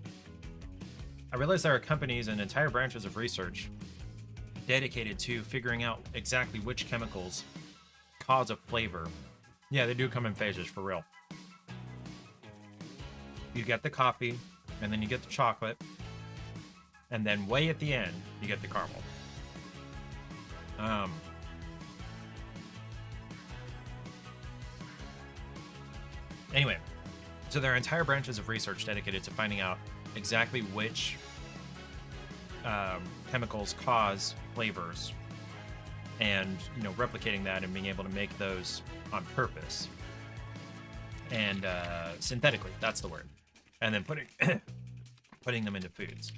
I realize there are companies and entire branches of research dedicated to figuring out exactly which chemicals cause a flavor. Yeah, they do come in phases, for real. You get the coffee, and then you get the chocolate, and then way at the end, you get the caramel. Anyway, so there are entire branches of research dedicated to finding out exactly which chemicals cause flavors, and replicating that and being able to make those on purpose and synthetically. That's the word. And then putting them into foods.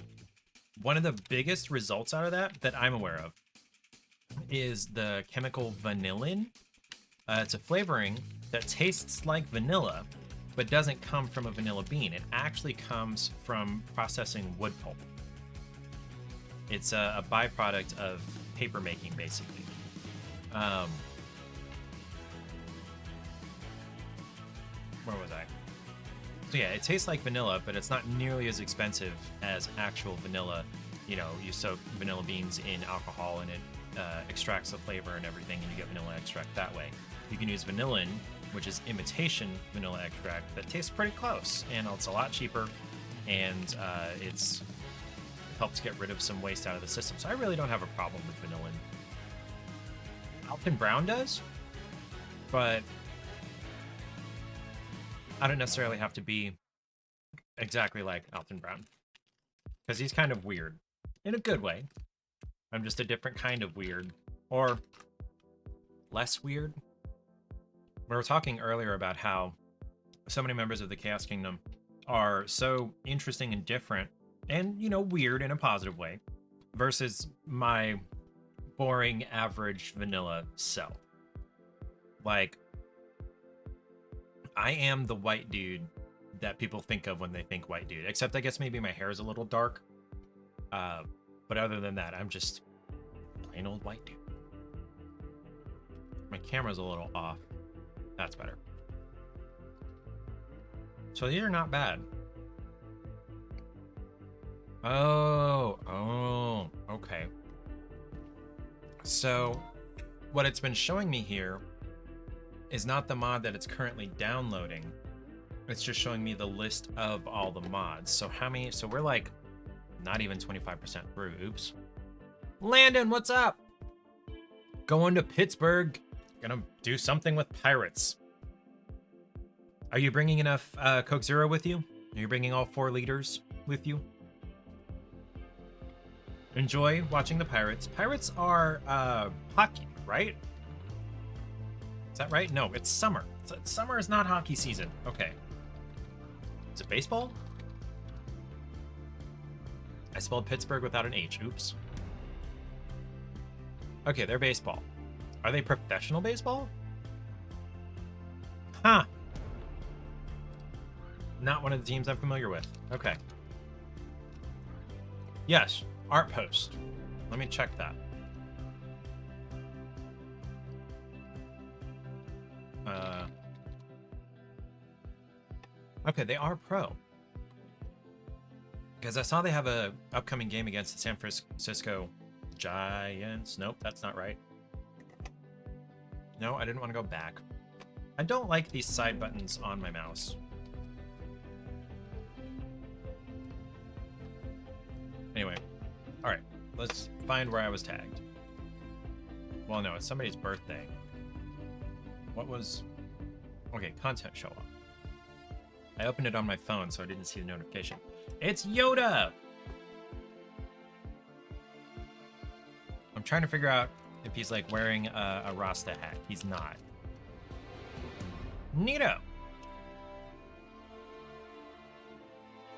One of the biggest results out of that I'm aware of is the chemical vanillin. It's a flavoring that tastes like vanilla, but doesn't come from a vanilla bean. It actually comes from processing wood pulp. It's a byproduct of paper making, basically. Where was I? So yeah, it tastes like vanilla, but it's not nearly as expensive as actual vanilla. You soak vanilla beans in alcohol and it extracts the flavor and everything, and you get vanilla extract that way. You can use vanillin, which is imitation vanilla extract that tastes pretty close, and it's a lot cheaper, and it helps get rid of some waste out of the system. So I really don't have a problem with vanillin. Alton Brown does, but I don't necessarily have to be exactly like Alton Brown, because he's kind of weird in a good way. I'm just a different kind of weird, or less weird. We were talking earlier about how so many members of the Chaos Kingdom are so interesting and different and, weird in a positive way versus my boring, average, vanilla self. Like, I am the white dude that people think of when they think white dude, except I guess maybe my hair is a little dark. But other than that, I'm just plain old white dude. My camera's a little off. That's better. So these are not bad. Oh, okay. So what it's been showing me here is not the mod that it's currently downloading. It's just showing me the list of all the mods. So so we're like not even 25% through. Oops. Landon, what's up? Going to Pittsburgh. Gonna do something with pirates. Are you bringing enough Coke Zero with you? Are you bringing all 4 liters with you? Enjoy watching the pirates. Pirates are hockey, right? Is that right? No, it's summer. Summer is not hockey season. Okay. Is it baseball? I spelled Pittsburgh without an H. Oops. Okay, they're baseball. Are they professional baseball? Huh. Not one of the teams I'm familiar with. Okay. Yes, Art Post. Let me check that. Okay, they are pro. Because I saw they have a upcoming game against the San Francisco Giants. Nope, that's not right. No, I didn't want to go back. I don't like these side buttons on my mouse. Anyway, all right, let's find where I was tagged. Well, no, it's somebody's birthday. What was... Okay, content show up. I opened it on my phone, so I didn't see the notification. It's Yoda! I'm trying to figure out if he's like wearing a Rasta hat. He's not. Neato!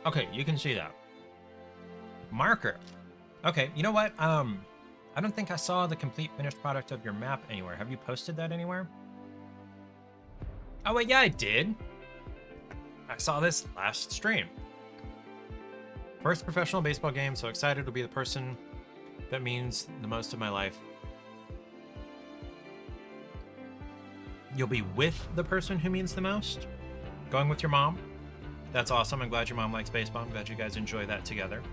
Okay, you can see that. Marker. Okay, you know what? I I don't think I saw the complete finished product of your map anywhere. Have you posted that anywhere? Oh, wait, yeah, I did. I saw this last stream. First professional baseball game, so excited to be the person that means the most in my life. You'll be with the person who means the most? Going with your mom? That's awesome. I'm glad your mom likes baseball. I'm glad you guys enjoy that together.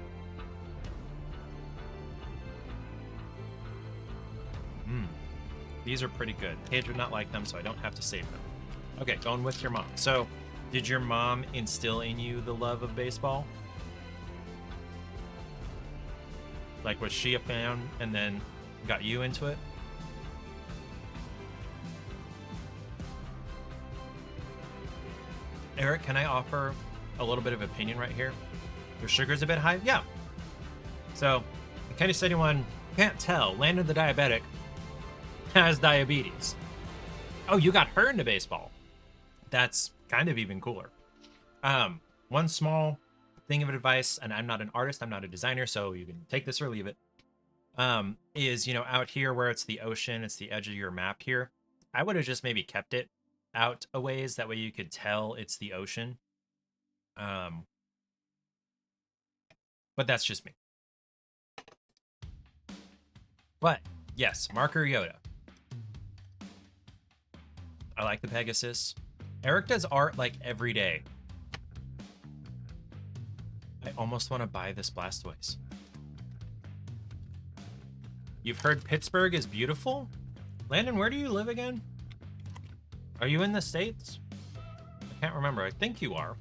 These are pretty good. Paige would not like them, so I don't have to save them. Okay, going with your mom. So, did your mom instill in you the love of baseball? Like, was she a fan and then got you into it? Eric, can I offer a little bit of opinion right here? Your sugar's a bit high? Yeah. So, in case anyone can't tell, Landon the diabetic has diabetes. Oh, you got her into baseball. That's kind of even cooler. One small thing of advice, and I'm not an artist, I'm not a designer, so you can take this or leave it, is, you know, out here where it's the ocean, it's the edge of your map here, I would have just maybe kept it out a ways, that way you could tell it's the ocean. But that's just me. But yes, Marker Yoda. I like the Pegasus. Eric does art like every day. I almost want to buy this Blastoise. You've heard Pittsburgh is beautiful? Landon, where do you live again? Are you in the States? I can't remember. I think you are.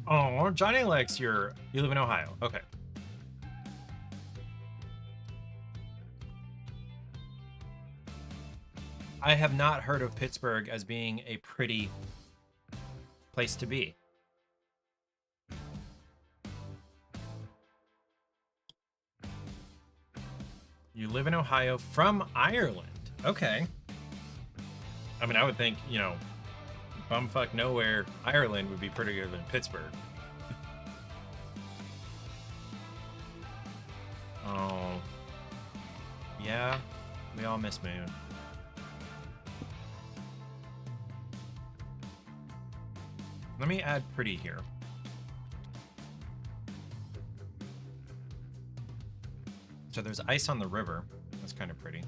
Oh, Johnny likes you live in Ohio. Okay. I have not heard of Pittsburgh as being a pretty place to be. You live in Ohio from Ireland. Okay. I mean, I would think, you know, bumfuck nowhere, Ireland would be prettier than Pittsburgh. Oh. Yeah, we all miss Moon. Let me add pretty here. So there's ice on the river. That's kind of pretty.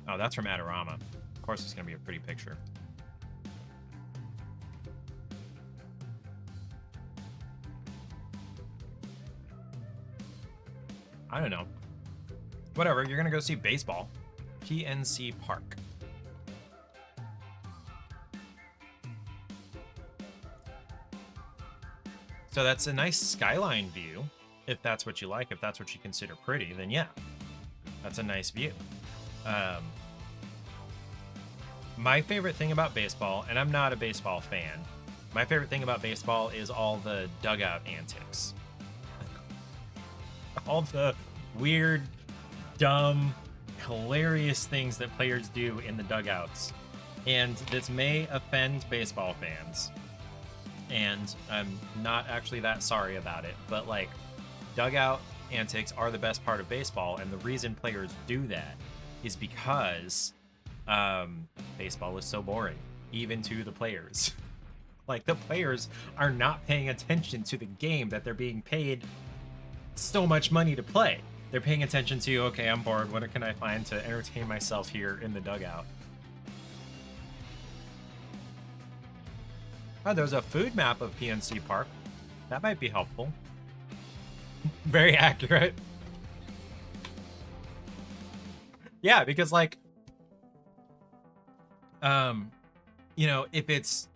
Oh, that's from Adorama. Of course it's going to be a pretty picture. I don't know. Whatever, you're going to go see baseball. PNC Park. So that's a nice skyline view. If that's what you like, if that's what you consider pretty, then yeah, that's a nice view. My favorite thing about baseball, and I'm not a baseball fan, my favorite thing about baseball is all the dugout antics. All the weird, dumb, hilarious things that players do in the dugouts. And this may offend baseball fans, and I'm not actually that sorry about it, but like, dugout antics are the best part of baseball, and the reason players do that is because baseball is so boring, even to the players. Like, the players are not paying attention to the game that they're being paid so much money to play. They're paying attention to, okay, I'm bored, what can I find to entertain myself here in the dugout? Oh, there's a food map of PNC Park. That might be helpful. Very accurate. Yeah, because like, you know, if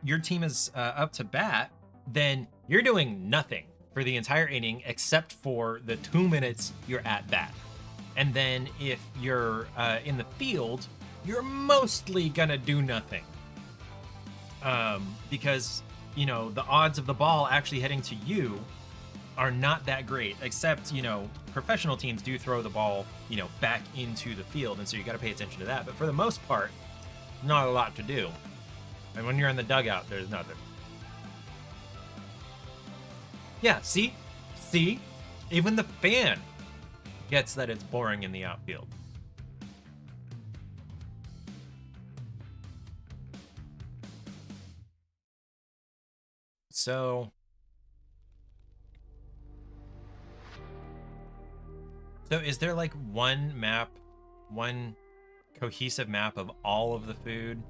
your team is up to bat, then you're doing nothing for the entire inning except for the 2 minutes you're at bat. And then if you're in the field, you're mostly gonna do nothing. Because, you know, the odds of the ball actually heading to you are not that great, except, you know, professional teams do throw the ball, you know, back into the field, and so you got to pay attention to that. But for the most part, not a lot to do. And when you're in the dugout, there's nothing. Yeah, see? See? Even the fan gets that it's boring in the outfield. So is there like one map, one cohesive map of all of the food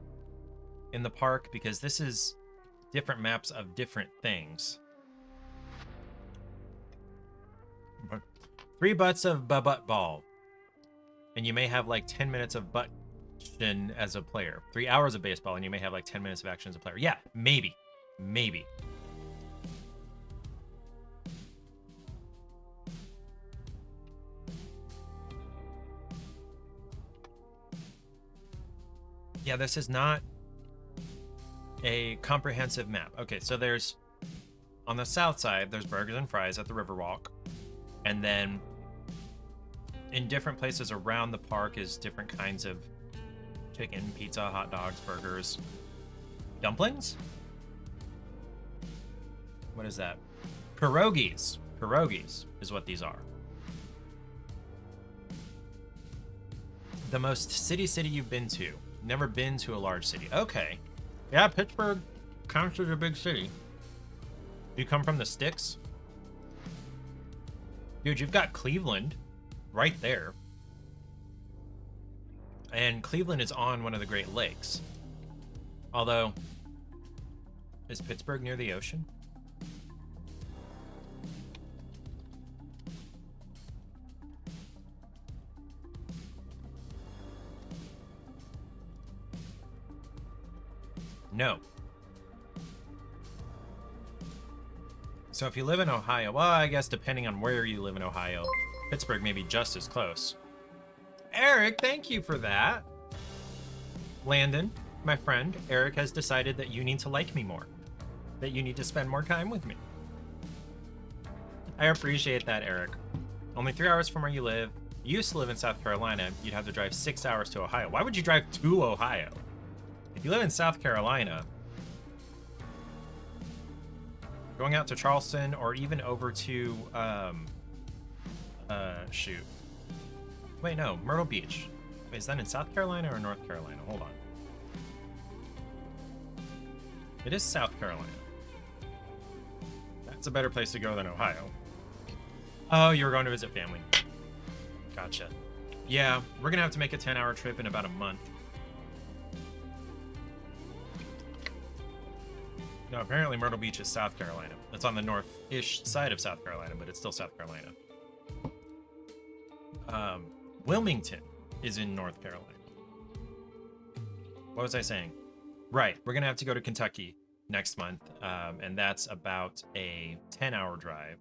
in the park? Because this is different maps of different things. But 3 butts of butt ball. And you may have like 10 minutes of butt as a player. 3 hours of baseball and you may have like 10 minutes of action as a player. Yeah, maybe. Maybe. Yeah, this is not a comprehensive map. Okay, so there's, on the south side, there's burgers and fries at the Riverwalk. And then in different places around the park is different kinds of chicken, pizza, hot dogs, burgers, dumplings? What is that? Pierogies. Pierogies is what these are. The most city you've been to. Never been to a large city. Okay. Yeah, Pittsburgh counts as a big city. You come from the sticks? Dude, you've got Cleveland right there. And Cleveland is on one of the Great Lakes. Although, is Pittsburgh near the ocean? No. So if you live in Ohio, well, I guess depending on where you live in Ohio, Pittsburgh may be just as close. Eric, thank you for that. Landon, my friend, Eric has decided that you need to like me more. That you need to spend more time with me. I appreciate that, Eric. Only 3 hours from where you live. You used to live in South Carolina. You'd have to drive 6 hours to Ohio. Why would you drive to Ohio? If you live in South Carolina, going out to Charleston or even over to, shoot. Wait, no, Myrtle Beach. Wait, is that in South Carolina or North Carolina? Hold on. It is South Carolina. That's a better place to go than Ohio. Oh, you were going to visit family. Gotcha. Yeah, we're gonna have to make a 10-hour trip in about a month. No, apparently Myrtle Beach is South Carolina. It's on the north-ish side of South Carolina, but it's still South Carolina. Wilmington is in North Carolina. What was I saying? Right, we're gonna have to go to Kentucky next month, and that's about a 10-hour drive.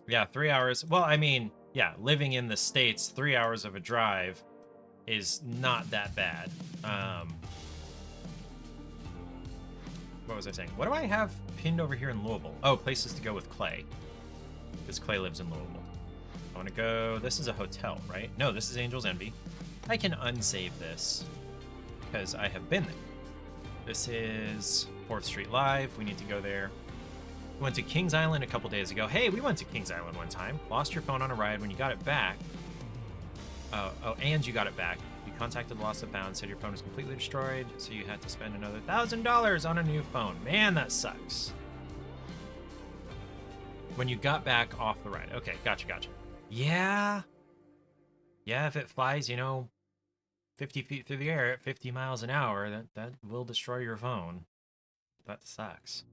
Yeah, 3 hours. Well, I mean, yeah, living in the States, 3 hours of a drive is not that bad. What was I saying? What do I have pinned over here in Louisville? Oh, places to go with Clay. Because Clay lives in Louisville. I want to go... This is a hotel, right? No, this is Angel's Envy. I can unsave this because I have been there. This is 4th Street Live. We need to go there. We went to Kings Island a couple days ago. Hey, we went to Kings Island one time. Lost your phone on a ride. When you got it back... and you got it back. You contacted the Lost and Found, said your phone was completely destroyed, so you had to spend another $1,000 on a new phone. Man, that sucks. When you got back off the ride. Okay, gotcha. Yeah. Yeah, if it flies, 50 feet through the air at 50 miles an hour, that will destroy your phone. That sucks.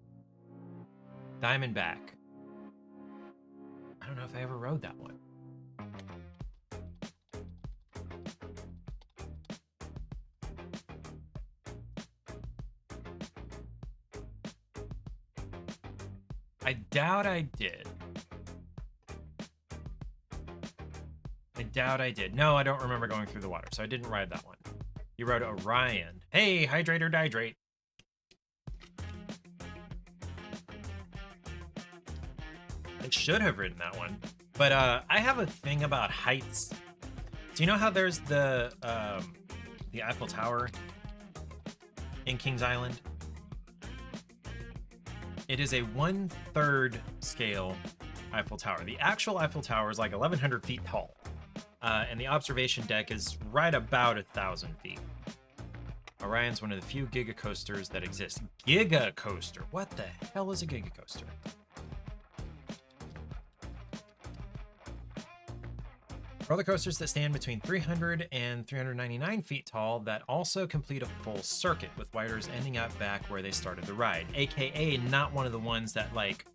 Diamondback. I don't know if I ever rode that one. I doubt I did. No, I don't remember going through the water, so I didn't ride that one. You rode Orion. Hey, hydrate or dihydrate. I should have ridden that one. But I have a thing about heights. Do you know how there's the Eiffel Tower in Kings Island. It is a 1/3 scale Eiffel Tower. The actual Eiffel Tower is like 1,100 feet tall, and the observation deck is right about 1,000 feet. Orion's one of the few Giga Coasters that exist. Giga Coaster? What the hell is a Giga Coaster? Roller coasters that stand between 300 and 399 feet tall that also complete a full circuit, with wires ending up back where they started the ride. AKA not one of the ones that like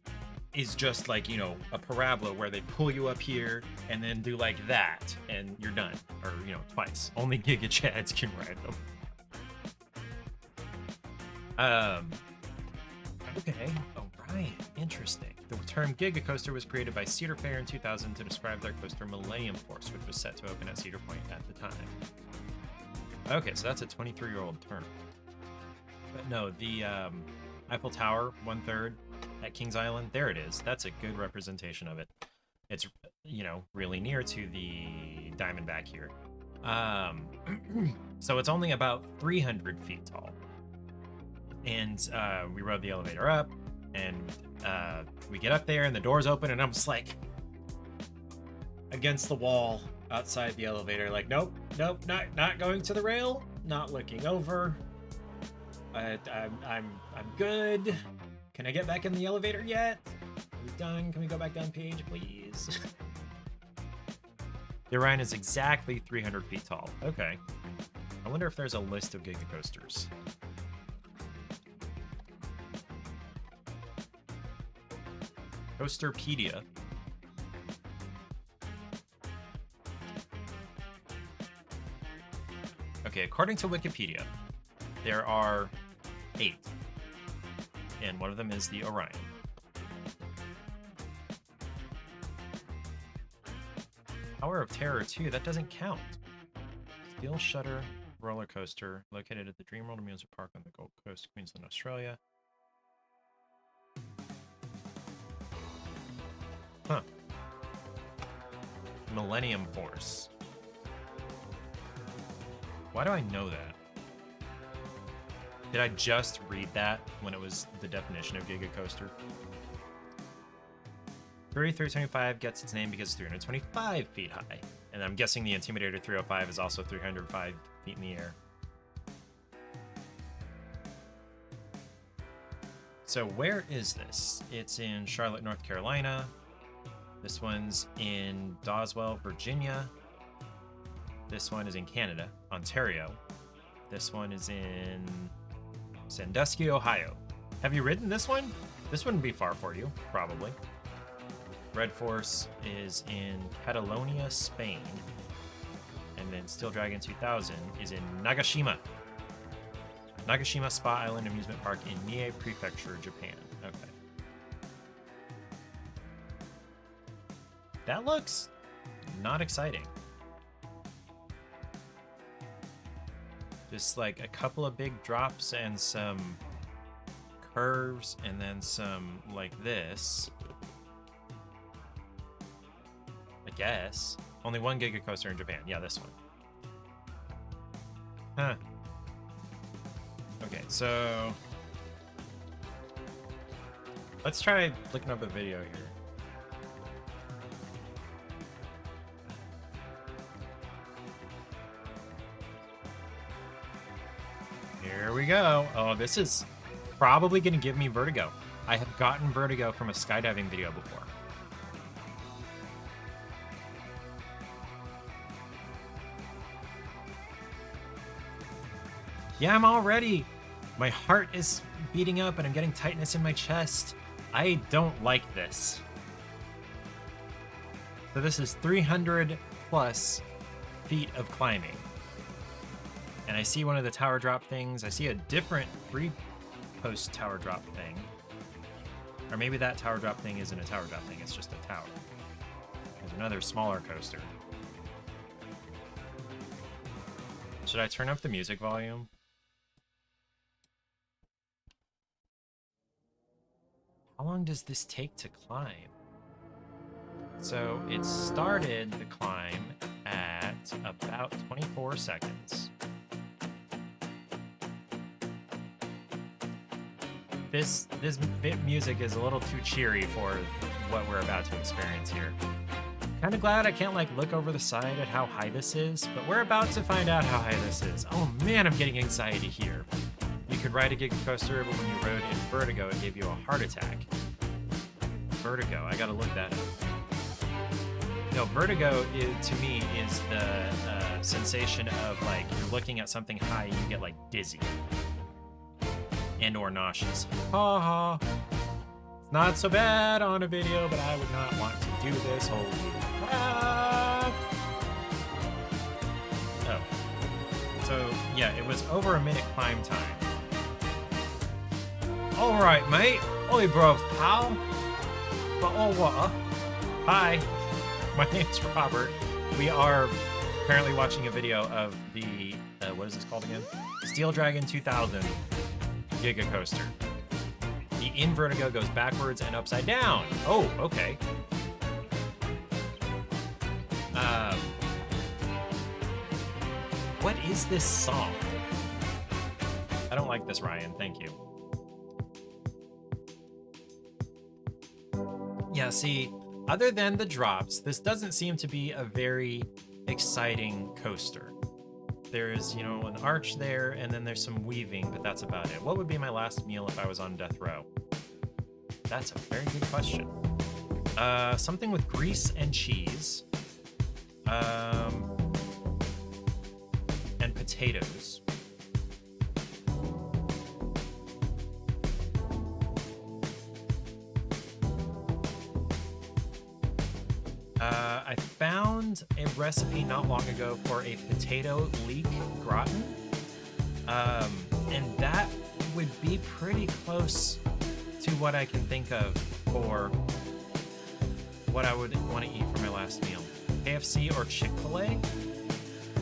is just like, you know, a parabola where they pull you up here and then do like that and you're done. Or, you know, twice. Only Giga Chads can ride them. Okay. Orion. Interesting. The term Giga Coaster was created by Cedar Fair in 2000 to describe their coaster Millennium Force, which was set to open at Cedar Point at the time. Okay, so that's a 23-year-old term. But no, the Eiffel Tower, 1/3 at Kings Island, there it is. That's a good representation of it. It's, you know, really near to the Diamondback here. So it's only about 300 feet tall. And we rode the elevator up, and we get up there, and the doors open, and I'm just like against the wall outside the elevator, like, nope, not going to the rail, not looking over. I'm good. Can I get back in the elevator yet? Are we done? Can we go back down page, please? The Orion is exactly 300 feet tall. Okay. I wonder if there's a list of Giga Coasters. Coasterpedia. Okay, according to Wikipedia, there are 8. And one of them is the Orion. Tower of Terror 2, that doesn't count. Steel Shutter roller coaster located at the Dreamworld Amusement Park on the Gold Coast, Queensland, Australia. Huh. Millennium Force. Why do I know that? Did I just read that when it was the definition of Giga Coaster? 325 gets its name because it's 325 feet high. And I'm guessing the Intimidator 305 is also 305 feet in the air. So where is this? It's in Charlotte, North Carolina. This one's in Doswell, Virginia. This one is in Canada, Ontario. This one is in Sandusky, Ohio. Have you ridden this one? This wouldn't be far for you, probably. Red Force is in Catalonia, Spain. And then Steel Dragon 2000 is in Nagashima. Nagashima Spa Island Amusement Park in Mie Prefecture, Japan. Okay. That looks not exciting. Just like a couple of big drops and some curves and then some like this. I guess. Only one Giga Coaster in Japan. Yeah, this one. Huh. Okay, so let's try looking up a video here. Here we go. Oh, this is probably going to give me vertigo. I have gotten vertigo from a skydiving video before. Yeah, I'm all ready. My heart is beating up and I'm getting tightness in my chest. I don't like this. So this is 300 plus feet of climbing. And I see one of the tower drop things. I see a different 3-post tower drop thing. Or maybe that tower drop thing isn't a tower drop thing, it's just a tower. There's another smaller coaster. Should I turn up the music volume? How long does this take to climb? So it started the climb at about 24 seconds. this bit music is a little too cheery for what we're about to experience here. Kind of glad I can't like look over the side at how high this is, but we're about to find out how high this is. Oh man, I'm getting anxiety here. You could ride a Giga Coaster, but when you rode in Vertigo, it gave you a heart attack. Vertigo, I gotta look that up. No, Vertigo to me is the sensation of like you're looking at something high, you get like dizzy and or nauseous. Ha ha. It's not so bad on a video, but I would not want to do this. Holy crap! Oh, so yeah, it was over a minute climb time. All right, mate. Oi, bruv, pal. But all what? Hi. My name's Robert. We are currently watching a video of the, what is this called again? Steel Dragon 2000 Giga Coaster. The in Vertigo goes backwards and upside down. Oh, okay. What is this song? I don't like this, Ryan. Thank you. Yeah, see, other than the drops, this doesn't seem to be a very exciting coaster. There is, you know, an arch there, and then there's some weaving, but that's about it. What would be my last meal if I was on death row? That's a very good question. Something with grease and cheese. And potatoes. I found a recipe not long ago for a potato leek gratin. And that would be pretty close to what I can think of for what I would want to eat for my last meal. KFC or Chick-fil-A?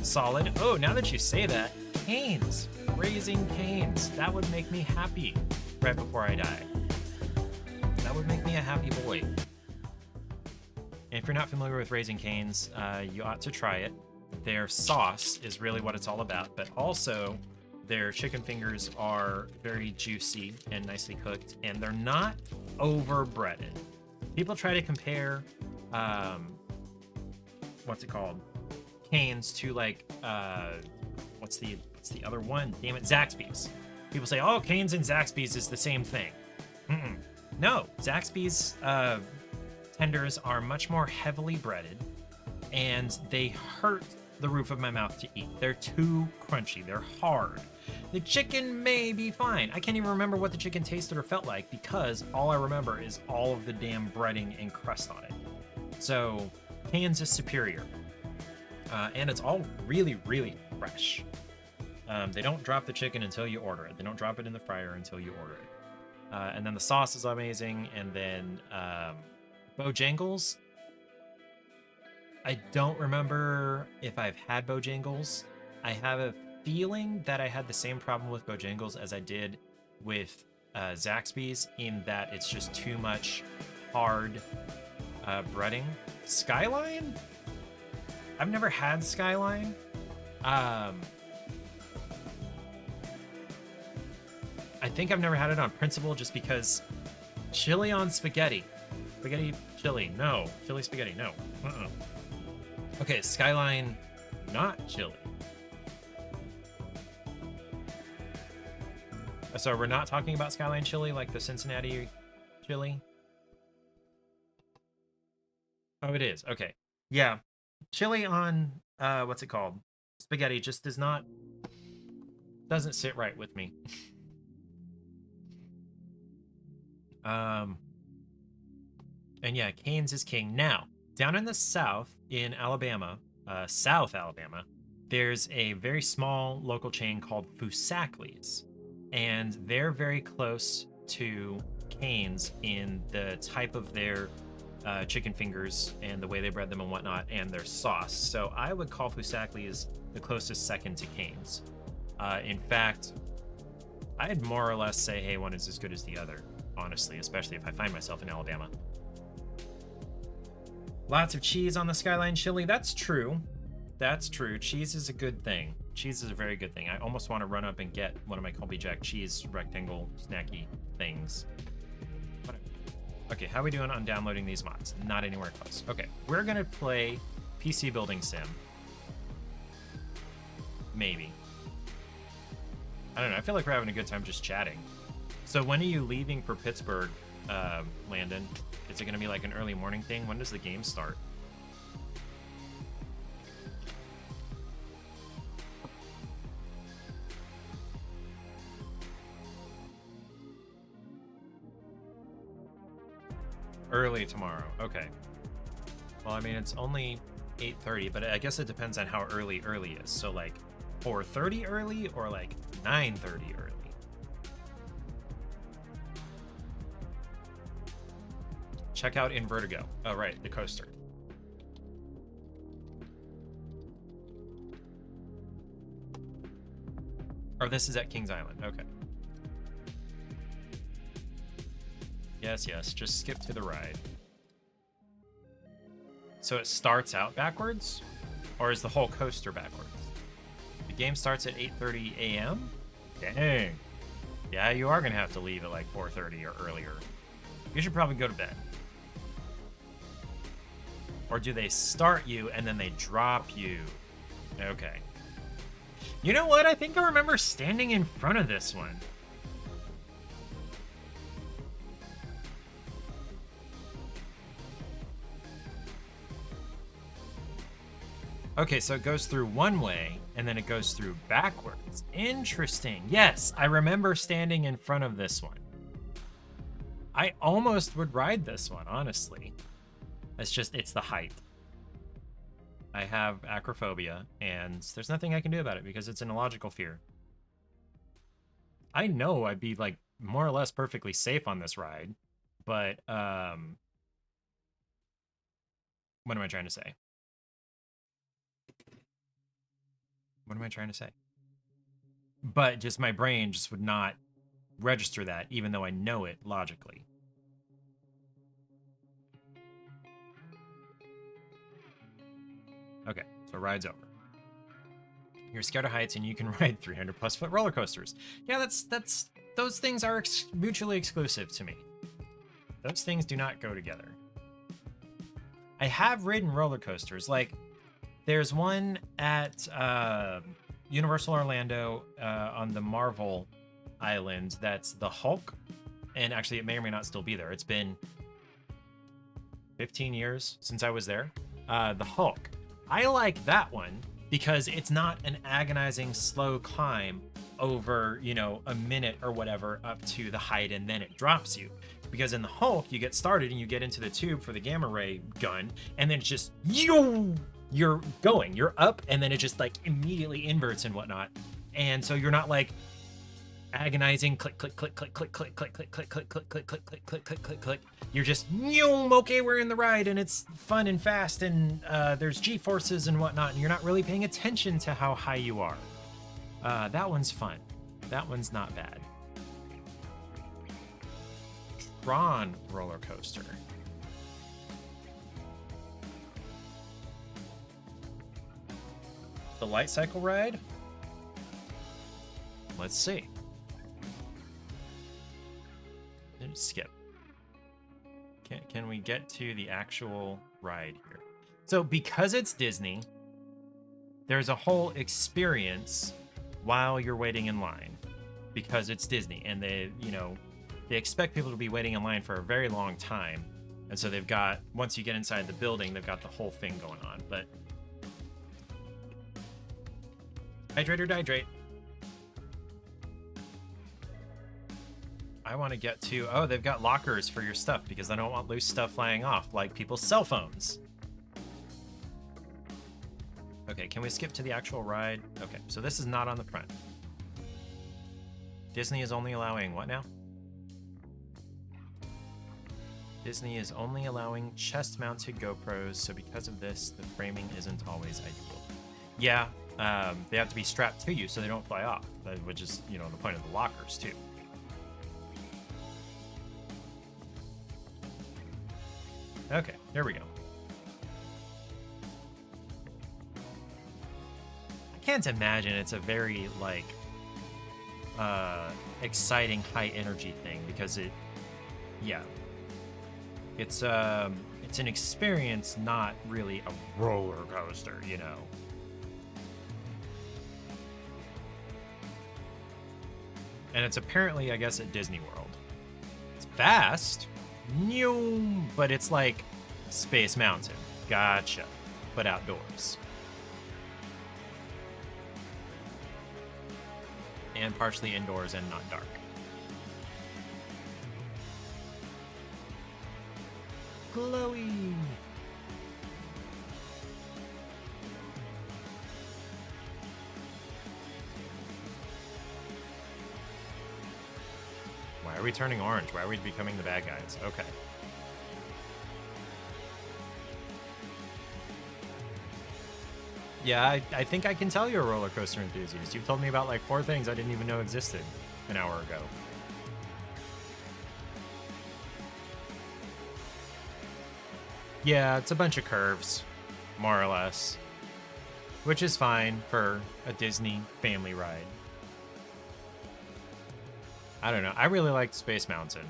Solid. Oh, now that you say that, Cane's. Raising Cane's. That would make me happy right before I die. That would make me a happy boy. And if you're not familiar with Raising Cane's, you ought to try it. Their sauce is really what it's all about, but also their chicken fingers are very juicy and nicely cooked, and they're not over breaded. People try to compare, what's it called? Cane's to like, what's the other one? Damn it, Zaxby's. People say, oh, Cane's and Zaxby's is the same thing. No, Zaxby's tenders are much more heavily breaded, and they hurt the roof of my mouth to eat. They're too crunchy. They're hard. The chicken may be fine. I can't even remember what the chicken tasted or felt like because all I remember is all of the damn breading and crust on it. So Cane's is superior. And it's all really, really fresh. They don't drop the chicken until you order it. They don't drop it in the fryer until you order it. And then the sauce is amazing. And then Bojangles. I don't remember if I've had Bojangles. I have a feeling that I had the same problem with Bojangles as I did with Zaxby's, in that it's just too much hard breading. Skyline? I've never had Skyline. I think I've never had it on principle just because chili on spaghetti. Spaghetti chili, no. Chili spaghetti, no. Okay, Skyline, not chili. So we're not talking about Skyline chili like the Cincinnati chili? Oh, it is. Okay. Yeah. Chili on, what's it called? Spaghetti just doesn't sit right with me. And yeah, Cane's is king. Now, down in the south, in Alabama, South Alabama, there's a very small local chain called Foosackly's. And they're very close to Cane's in the type of their chicken fingers and the way they bread them and whatnot, and their sauce. So I would call Foosackly's the closest second to Cane's. In fact, I'd more or less say, hey, one is as good as the other, honestly, especially if I find myself in Alabama. Lots of cheese on the Skyline chili. That's true. That's true. Cheese is a good thing. Cheese is a very good thing. I almost want to run up and get one of my Colby Jack cheese rectangle snacky things. Okay, how are we doing on downloading these mods? Not anywhere close. Okay, we're gonna play PC Building Sim. Maybe. I don't know. I feel like we're having a good time just chatting. So when are you leaving for Pittsburgh, Landon? Is it gonna be like an early morning thing? When does the game start? Early tomorrow. Okay. Well, I mean, it's only 8:30, but I guess it depends on how early is. So like 4:30 early or like 9:30 early. Check out Invertigo. Oh, right, the coaster. Or this is at Kings Island. Okay. Yes, just skip to the ride. So it starts out backwards? Or is the whole coaster backwards? The game starts at 8:30 a.m.? Dang. Yeah, you are going to have to leave at like 4:30 or earlier. You should probably go to bed. Or do they start you and then they drop you? Okay. You know what? I think I remember standing in front of this one. Okay, so it goes through one way, and then it goes through backwards. Interesting. Yes, I remember standing in front of this one. I almost would ride this one, honestly. It's the height. I have acrophobia, and there's nothing I can do about it because it's an illogical fear. I know I'd be, like, more or less perfectly safe on this ride, but, what am I trying to say? What am I trying to say? But just my brain just would not register that, even though I know it logically. Okay, so ride's over. You're scared of heights and you can ride 300 plus foot roller coasters. Yeah, those things are mutually exclusive to me. Those things do not go together. I have ridden roller coasters. Like, there's one at Universal Orlando on the Marvel Island that's the Hulk. And actually, it may or may not still be there. It's been 15 years since I was there. The Hulk. I like that one because it's not an agonizing slow climb over, a minute or whatever up to the height and then it drops you. Because in the Hulk, you get started and you get into the tube for the gamma ray gun and then it's just, you're up and then it just like immediately inverts and whatnot. And so you're not like agonizing click, click, click, click, click, click, click, click, click, click, click, click, click, click, click, click, click, click. You're just, okay, we're in the ride and it's fun and fast and there's G-forces and whatnot and you're not really paying attention to how high you are. That one's fun. That one's not bad. Tron roller coaster. The light cycle ride? Let's see. Skip. Can we get to the actual ride here? So because it's Disney, there's a whole experience while you're waiting in line because it's Disney and they expect people to be waiting in line for a very long time. And so they've got, once you get inside the building, they've got the whole thing going on. But hydrate or dihydrate. I want to get to, they've got lockers for your stuff because I don't want loose stuff flying off like people's cell phones. Okay, can we skip to the actual ride? Okay, so this is not on the front. Disney is only allowing what now? Disney is only allowing chest-mounted GoPros, so because of this, the framing isn't always ideal. Yeah, they have to be strapped to you so they don't fly off, which is, the point of the lockers, too. Okay, there we go. can't imagine it's a very like exciting high energy thing because it's an experience, not really a roller coaster, you know. And it's apparently, I guess, at Disney World. It's fast, but it's like Space Mountain. Gotcha. But outdoors. And partially indoors and not dark. Glowing. Why are we turning orange? Why are we becoming the bad guys? Okay. Yeah, I think I can tell you're a roller coaster enthusiast. You've told me about like 4 things I didn't even know existed an hour ago. Yeah, it's a bunch of curves, more or less. Which is fine for a Disney family ride. I don't know. I really liked Space Mountain.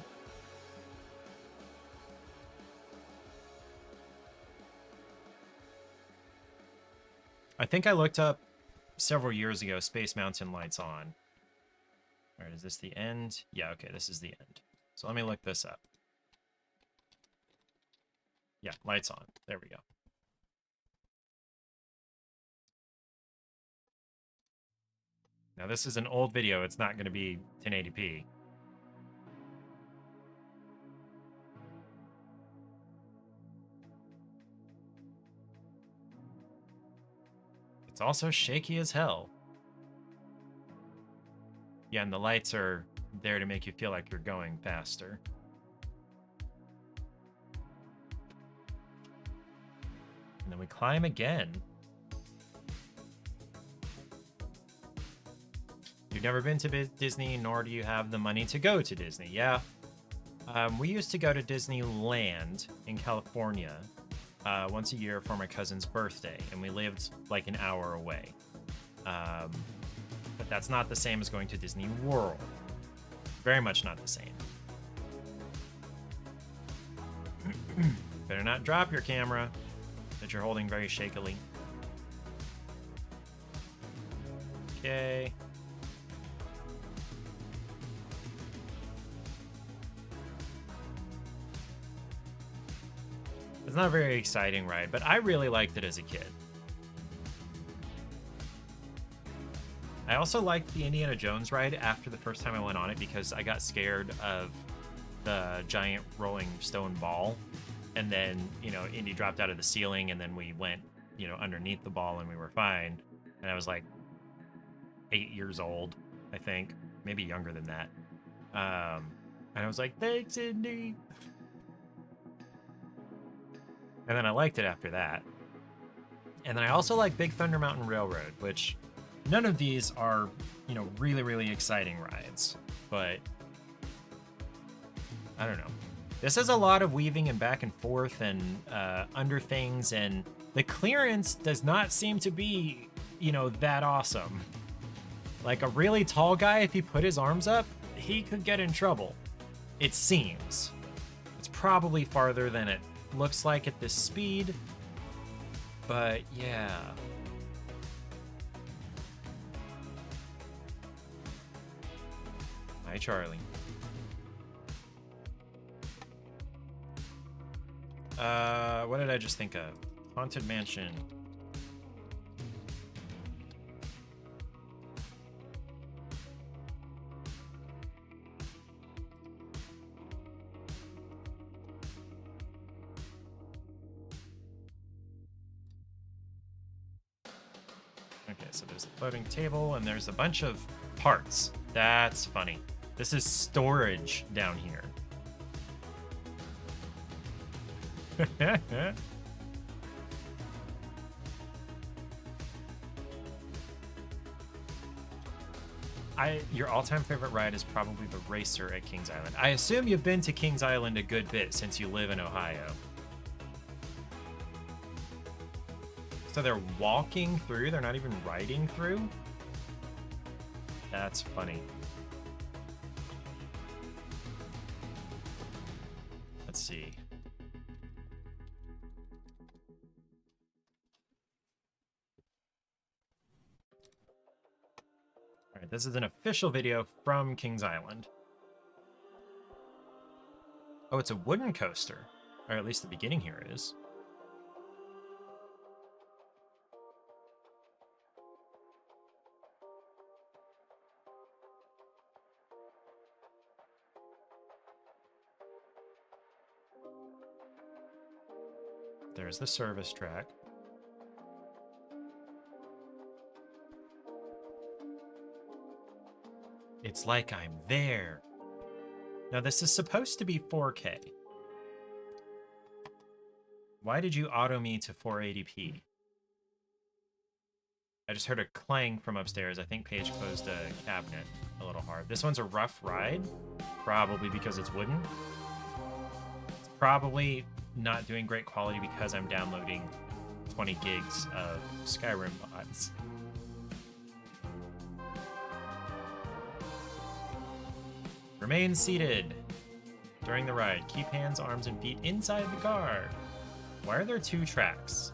I think I looked up several years ago Space Mountain lights on. All right, is this the end? Yeah, okay, this is the end. So let me look this up. Yeah, lights on. There we go. Now this is an old video. It's not going to be 1080p. It's also shaky as hell. Yeah, and the lights are there to make you feel like you're going faster. And then we climb again. You've never been to Disney, nor do you have the money to go to Disney. Yeah. We used to go to Disneyland in California once a year for my cousin's birthday, and we lived like an hour away. But that's not the same as going to Disney World. Very much not the same. Better not drop your camera that you're holding very shakily. Okay. It's not a very exciting ride, but I really liked it as a kid. I also liked the Indiana Jones ride after the first time I went on it because I got scared of the giant rolling stone ball. And then, you know, Indy dropped out of the ceiling and then we went, you know, underneath the ball and we were fine. And I was like 8 years old, I think, maybe younger than that. And I was like, thanks, Indy. And then I liked it after that. And then I also like Big Thunder Mountain Railroad, which none of these are, you know, really, really exciting rides. But I don't know. This has a lot of weaving and back and forth and under things. And the clearance does not seem to be, you know, that awesome. Like a really tall guy, if he put his arms up, he could get in trouble. It seems. It's probably farther than it looks like at this speed, but yeah. Hi, Charlie. What did I just think of? Haunted Mansion. Okay, so there's the floating table, and there's a bunch of parts. That's funny. This is storage down here. Your all-time favorite ride is probably the racer at Kings Island. I assume you've been to Kings Island a good bit since you live in Ohio. So they're walking through, they're not even riding through? That's funny. Let's see. Alright, this is an official video from Kings Island. Oh, it's a wooden coaster. Or at least the beginning here is. There's the service track. It's like I'm there. Now, this is supposed to be 4K. Why did you auto me to 480p? I just heard a clang from upstairs. I think Paige closed a cabinet a little hard. This one's a rough ride, probably because it's wooden. It's probably not doing great quality because I'm downloading 20 gigs of Skyrim mods. Remain seated during the ride. Keep hands, arms, and feet inside the car. Why are there 2 tracks?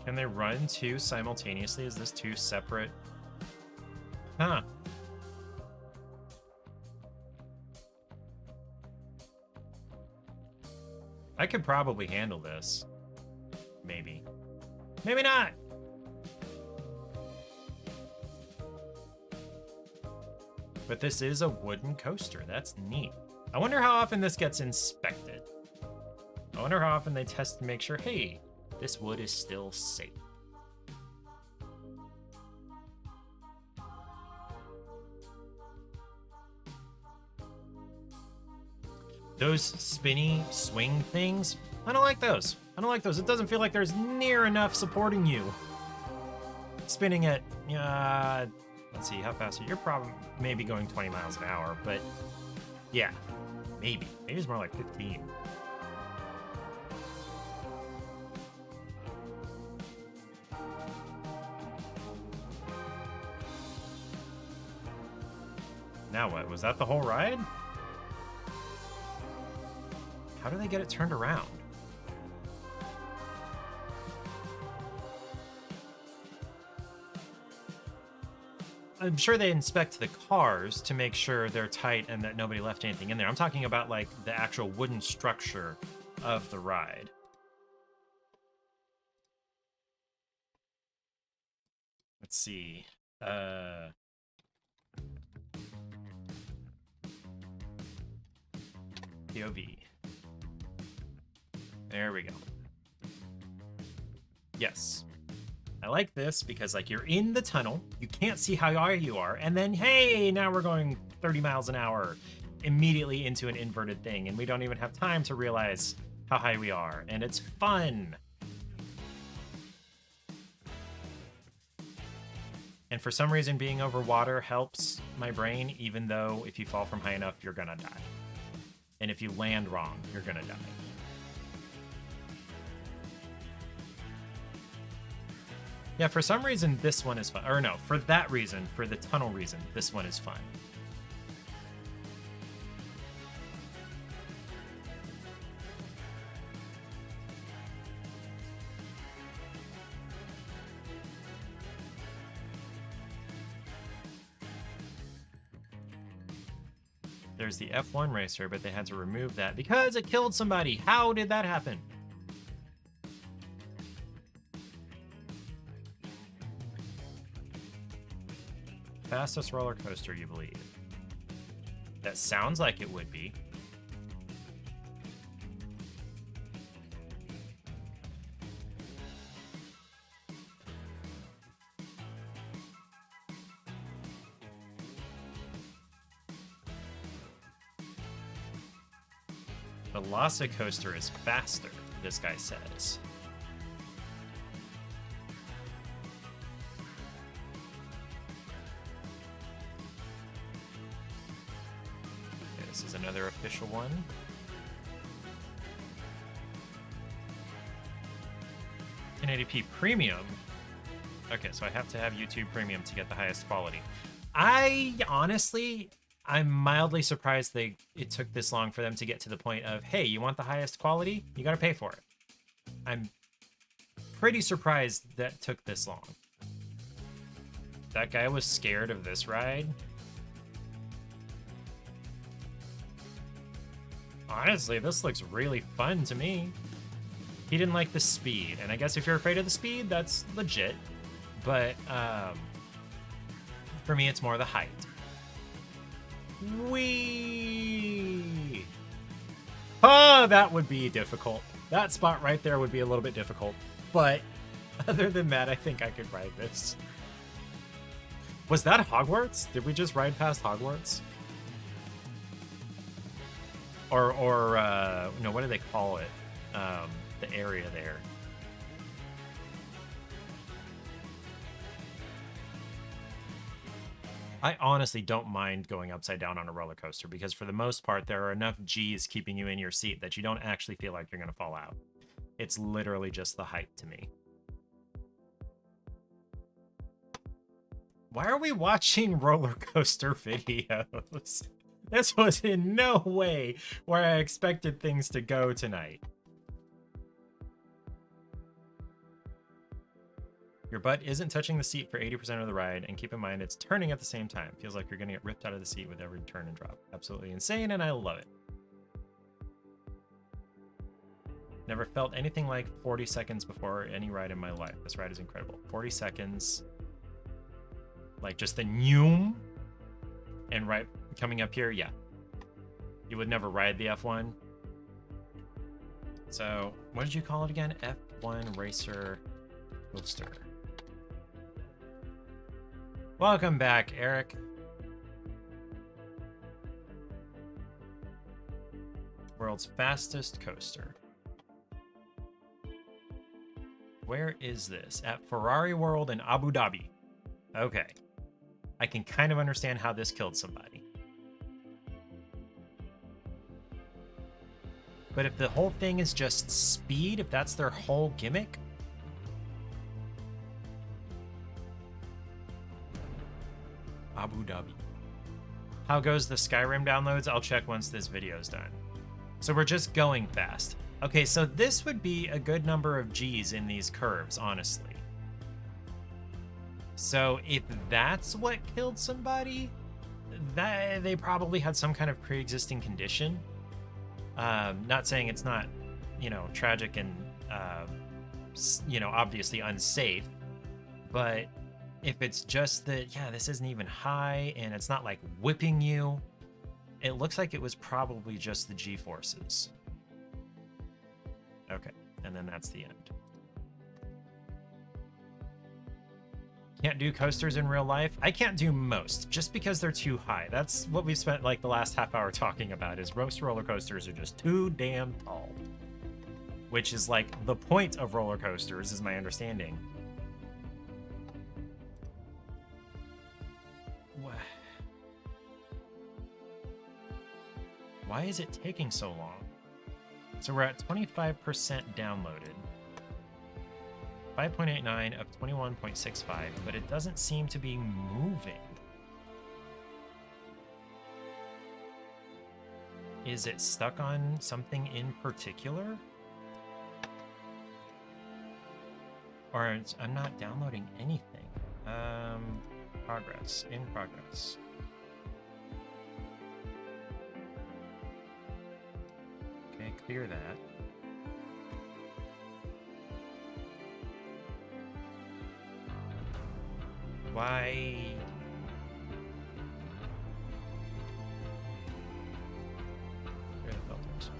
Can they run 2 simultaneously? Is this 2 separate? Huh. I could probably handle this. Maybe. Maybe not! But this is a wooden coaster. That's neat. I wonder how often this gets inspected. I wonder how often they test to make sure, hey, this wood is still safe. Those spinny swing things, I don't like those. I don't like those. It doesn't feel like there's near enough supporting you. Spinning at, let's see, how fast are you? You're probably maybe going 20 miles an hour, but yeah, maybe. Maybe it's more like 15. Now what? Was that the whole ride? How do they get it turned around? I'm sure they inspect the cars to make sure they're tight and that nobody left anything in there. I'm talking about like the actual wooden structure of the ride. Let's see. POV. There we go. Yes. I like this because like you're in the tunnel, you can't see how high you are, and then hey, now we're going 30 miles an hour immediately into an inverted thing, and we don't even have time to realize how high we are, and it's fun. And for some reason, being over water helps my brain, even though if you fall from high enough, you're gonna die. And if you land wrong, you're gonna die. Yeah, for some reason, this one is fun. Or no, for that reason, for the tunnel reason, this one is fun. There's the F1 racer, but they had to remove that because it killed somebody. How did that happen? Fastest roller coaster, you believe? That sounds like it would be. Velocicoaster is faster, this guy says. Okay, this is another official one. 1080p premium. Okay, so I have to have YouTube Premium to get the highest quality. I'm mildly surprised it took this long for them to get to the point of, hey, you want the highest quality? You gotta pay for it. I'm pretty surprised that took this long. That guy was scared of this ride. Honestly, this looks really fun to me. He didn't like the speed, and I guess if you're afraid of the speed, that's legit. But for me, it's more the height. Whee! Oh, that would be difficult. That spot right there would be a little bit difficult. But other than that, I think I could ride this. Was that Hogwarts? Did we just ride past Hogwarts? Or no, what do they call it? The area there. I honestly don't mind going upside down on a roller coaster because for the most part, there are enough G's keeping you in your seat that you don't actually feel like you're going to fall out. It's literally just the height to me. Why are we watching roller coaster videos? This was in no way where I expected things to go tonight. Your butt isn't touching the seat for 80% of the ride, and keep in mind it's turning at the same time. Feels like you're gonna get ripped out of the seat with every turn and drop. Absolutely insane, and I love it. Never felt anything like 40 seconds before any ride in my life. This ride is incredible. 40 seconds. Like just the noom. And right coming up here, yeah. You would never ride the F1. So, what did you call it again? F1 Racer Coaster. Welcome back, Eric. World's fastest coaster. Where is this? At Ferrari World in Abu Dhabi. Okay. I can kind of understand how this killed somebody. But if the whole thing is just speed, if that's their whole gimmick, Abu Dhabi. How goes the Skyrim downloads? I'll check once this video's done. So we're just going fast. Okay, so this would be a good number of G's in these curves, honestly. So if that's what killed somebody, that they probably had some kind of pre-existing condition. Not saying it's not, tragic and, obviously unsafe, but if it's just that, yeah, this isn't even high and it's not like whipping you, it looks like it was probably just the G-forces. Okay, and then that's the end. Can't do coasters in real life? I can't do most, just because they're too high. That's what we've spent like the last half hour talking about, is most roller coasters are just too damn tall. Which is like the point of roller coasters, is my understanding. Why is it taking so long? So we're at 25% downloaded. 5.89 up 21.65, but it doesn't seem to be moving. Is it stuck on something in particular? Or I'm not downloading anything. Progress, in progress. Okay, clear that. Why? Clear the filters.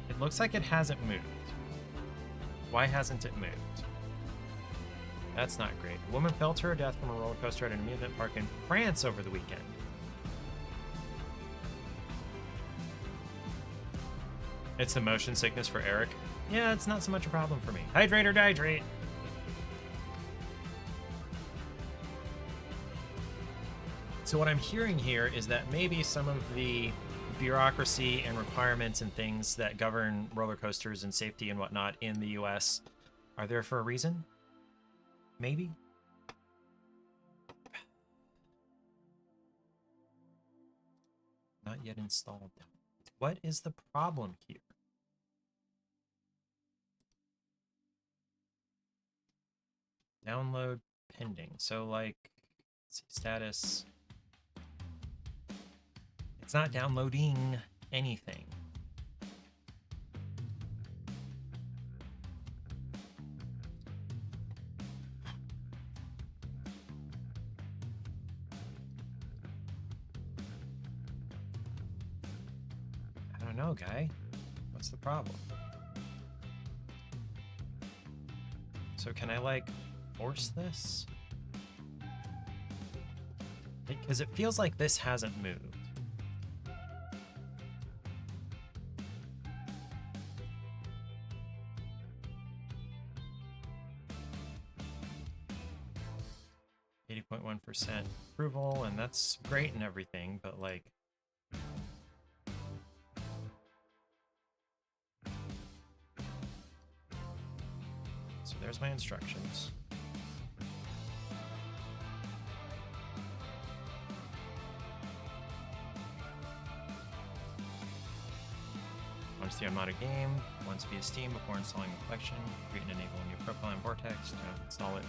It looks like it hasn't moved. Why hasn't it moved? That's not great. A woman fell to her death from a roller coaster at an amusement park in France over the weekend. It's the motion sickness for Eric. Yeah, it's not so much a problem for me. Hydrate or dihydrate. So what I'm hearing here is that maybe some of the bureaucracy and requirements and things that govern roller coasters and safety and whatnot in the US are there for a reason. Maybe. Not yet installed. What is the problem here? Download pending. So like, let's see, status. It's not downloading anything. I don't know, guy. What's the problem? So can I like force this? Because it feels like this hasn't moved. .1% approval, and that's great and everything, but like, so there's my instructions. Once the unmodded game, once via Steam before installing the collection, create and enable a new profile in Vortex to install it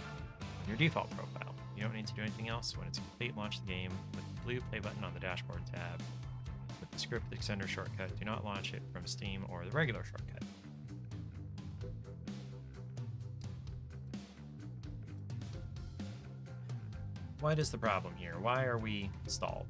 on your default profile. You don't need to do anything else. When it's complete, launch the game with the blue play button on the dashboard tab. With the script extender shortcut, do not launch it from Steam or the regular shortcut. What is the problem here? Why are we stalled?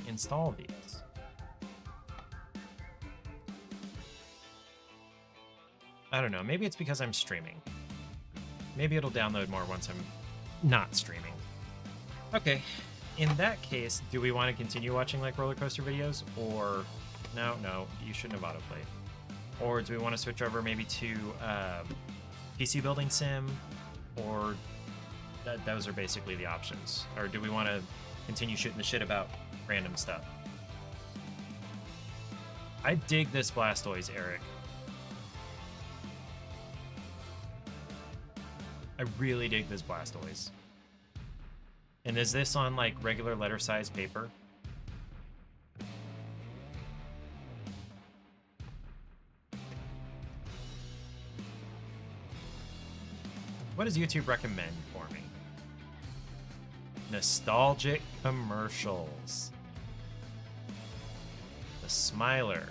Install these. I don't know. Maybe it's because I'm streaming. Maybe it'll download more once I'm not streaming. Okay. In that case, do we want to continue watching like roller coaster videos? Or no, you shouldn't have autoplayed. Or do we want to switch over maybe to PC building sim? Or those are basically the options. Or do we want to continue shooting the shit about random stuff? I dig this Blastoise, Eric. I really dig this Blastoise. And is this on like regular letter size paper? What does YouTube recommend for me? Nostalgic commercials. The Smiler.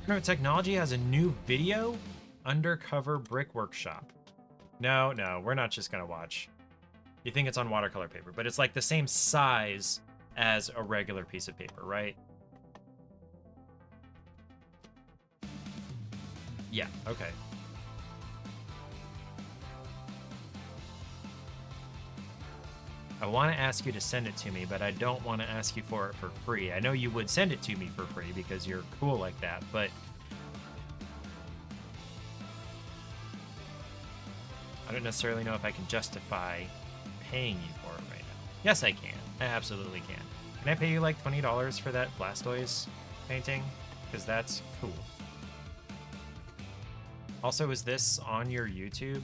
Current Technology has a new video. Undercover Brick Workshop. No, we're not just gonna watch. You think it's on watercolor paper, but it's like the same size as a regular piece of paper, right? Yeah, okay. I want to ask you to send it to me, but I don't want to ask you for it for free. I know you would send it to me for free because you're cool like that, but I don't necessarily know if I can justify paying you for it right now. Yes, I can. I absolutely can. Can I pay you like $20 for that Blastoise painting? Because that's cool. Also, is this on your YouTube?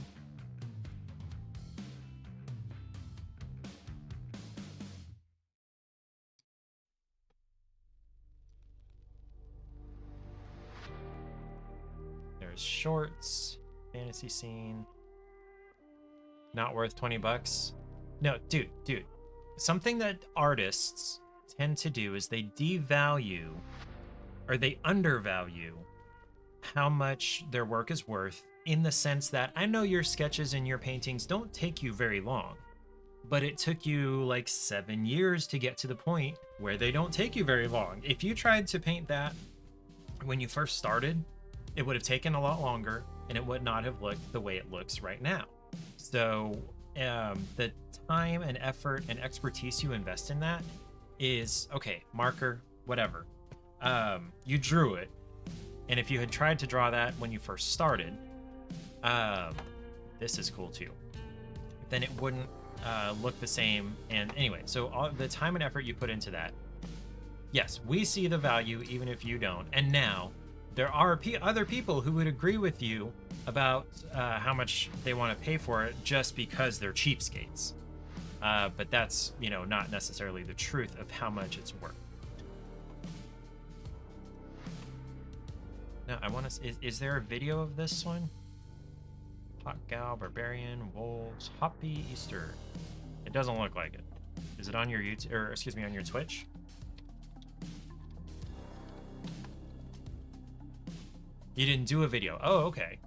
There's shorts, fantasy scene. Not worth 20 bucks. No, dude. Something that artists tend to do is they devalue or they undervalue how much their work is worth, in the sense that I know your sketches and your paintings don't take you very long, but it took you like 7 years to get to the point where they don't take you very long. If you tried to paint that when you first started, it would have taken a lot longer and it would not have looked the way it looks right now. So the time and effort and expertise you invest in that is, okay, marker, whatever. You drew it, and if you had tried to draw that when you first started, this is cool too, then it wouldn't look the same. And anyway, so all the time and effort you put into that, yes, we see the value even if you don't. And now there are other people who would agree with you about how much they want to pay for it just because they're cheapskates. But that's, you know, not necessarily the truth of how much it's worth. Now, I want to. Is there a video of this one? Hot Gal, Barbarian, Wolves, Hoppy, Easter. It doesn't look like it. Is it on your YouTube, or excuse me, on your Twitch? You didn't do a video. Oh, okay.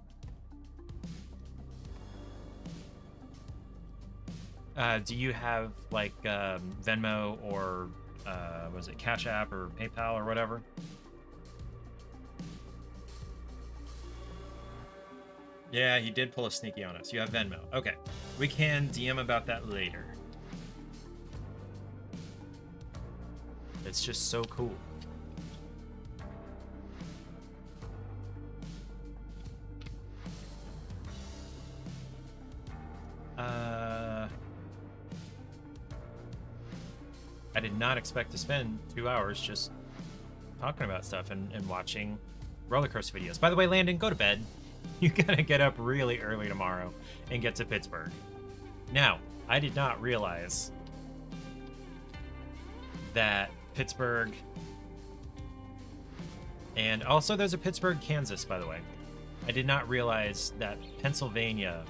Do you have like Venmo or was it Cash App or PayPal or whatever? Yeah, he did pull a sneaky on us. You have Venmo. Okay. We can DM about that later. It's just so cool. I did not expect to spend 2 hours just talking about stuff and watching roller coaster videos. By the way, Landon, go to bed. You gotta get up really early tomorrow and get to Pittsburgh. Now, I did not realize that Pittsburgh, and also there's a Pittsburgh, Kansas, by the way. I did not realize that Pennsylvania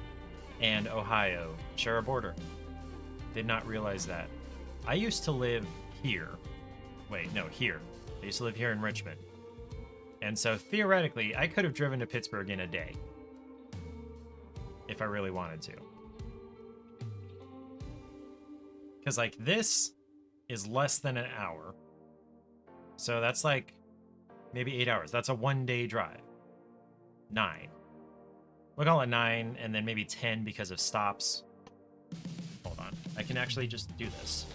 and Ohio share a border. Did not realize that. I used to live here. Wait, no, here. I used to live here in Richmond. And so theoretically, I could have driven to Pittsburgh in a day. If I really wanted to. Because, like, this is less than an hour. So that's like maybe 8 hours. That's a 1-day drive. 9. We'll call it 9 and then maybe 10 because of stops. Hold on. I can actually just do this.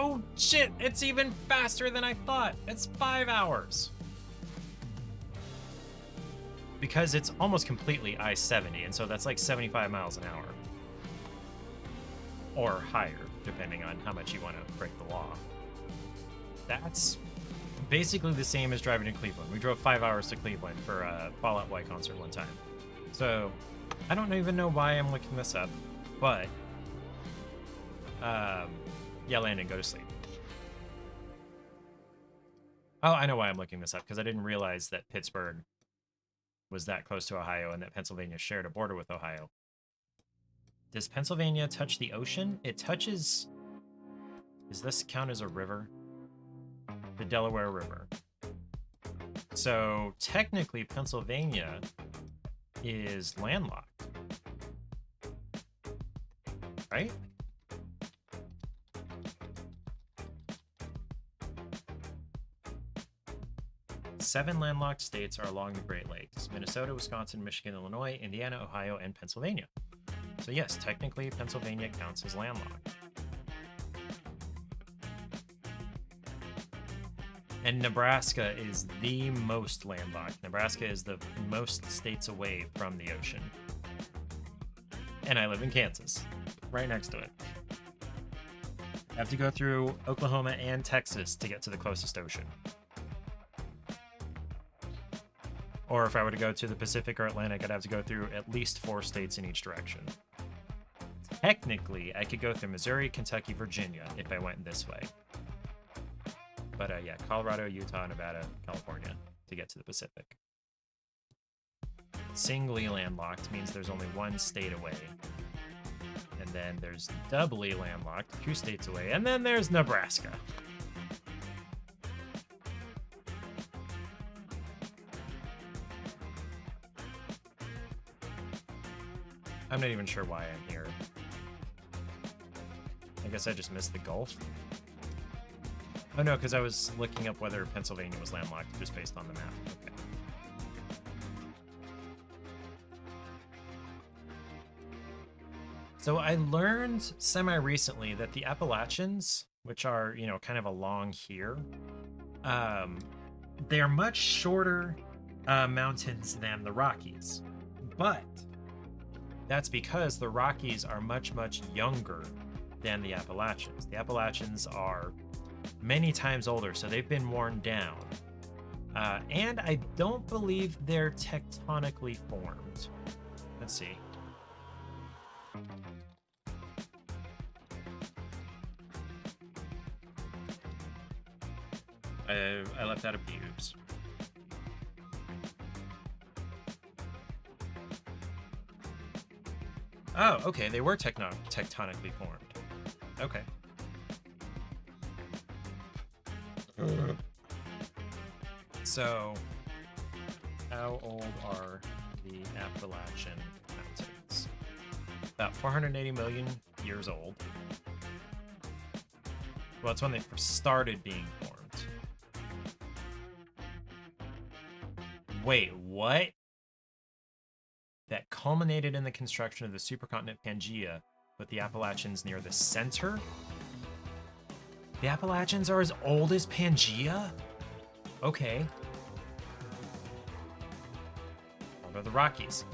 Oh shit, it's even faster than I thought. It's 5 hours. Because it's almost completely I-70, and so that's like 75 miles an hour. Or higher, depending on how much you want to break the law. That's basically the same as driving to Cleveland. We drove 5 hours to Cleveland for a Fall Out Boy concert one time. So, I don't even know why I'm looking this up, but yeah, Landon, go to sleep. Oh, I know why I'm looking this up, because I didn't realize that Pittsburgh was that close to Ohio and that Pennsylvania shared a border with Ohio. Does Pennsylvania touch the ocean? It touches... Does this count as a river? The Delaware River. So, technically, Pennsylvania is landlocked. Right? Seven landlocked states are along the Great Lakes: Minnesota, Wisconsin, Michigan, Illinois, Indiana, Ohio, and Pennsylvania. So yes, technically Pennsylvania counts as landlocked. And Nebraska is the most landlocked. Nebraska is the most states away from the ocean. And I live in Kansas, right next to it. I have to go through Oklahoma and Texas to get to the closest ocean. Or if I were to go to the Pacific or Atlantic, I'd have to go through at least 4 states in each direction. Technically, I could go through Missouri, Kentucky, Virginia if I went this way. But yeah, Colorado, Utah, Nevada, California to get to the Pacific. Singly landlocked means there's only 1 state away. And then there's doubly landlocked, 2 states away. And then there's Nebraska. I'm not even sure why I'm here. I guess I just missed the Gulf. Oh no, because I was looking up whether Pennsylvania was landlocked just based on the map. Okay. So I learned semi-recently that the Appalachians, which are, you know, kind of along here, they are much shorter mountains than the Rockies. But that's because the Rockies are much, much younger than the Appalachians. The Appalachians are many times older, so they've been worn down. And I don't believe they're tectonically formed. Let's see. I left out a P. Oops. Oh, okay. They were tectonically formed. Okay. So, how old are the Appalachian Mountains? About 480 million years old. Well, it's when they first started being formed. Wait, what? That culminated in the construction of the supercontinent Pangaea, with the Appalachians near the center? The Appalachians are as old as Pangaea? Okay. What about the Rockies?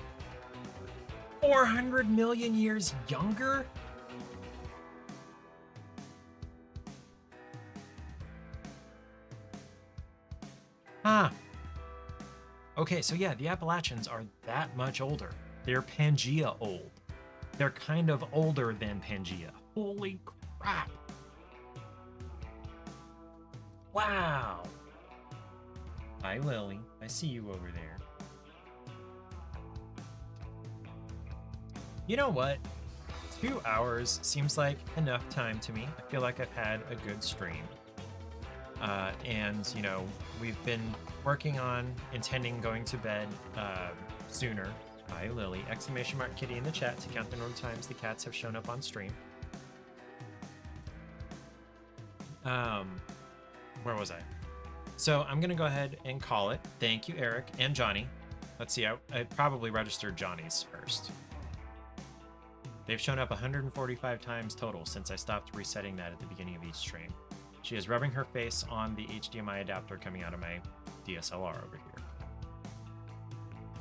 400 million years younger? Huh. Okay, so yeah, the Appalachians are that much older. They're Pangaea old. They're kind of older than Pangaea. Holy crap. Wow. Hi, Lily. I see you over there. You know what? 2 hours seems like enough time to me. I feel like I've had a good stream. And, you know, we've been working on intending going to bed sooner. Hi, Lily. Exclamation mark kitty in the chat to count the number of times the cats have shown up on stream. Where was I? So I'm going to go ahead and call it. Thank you, Eric and Johnny. Let's see. I probably registered Johnny's first. They've shown up 145 times total since I stopped resetting that at the beginning of each stream. She is rubbing her face on the HDMI adapter coming out of my DSLR over here.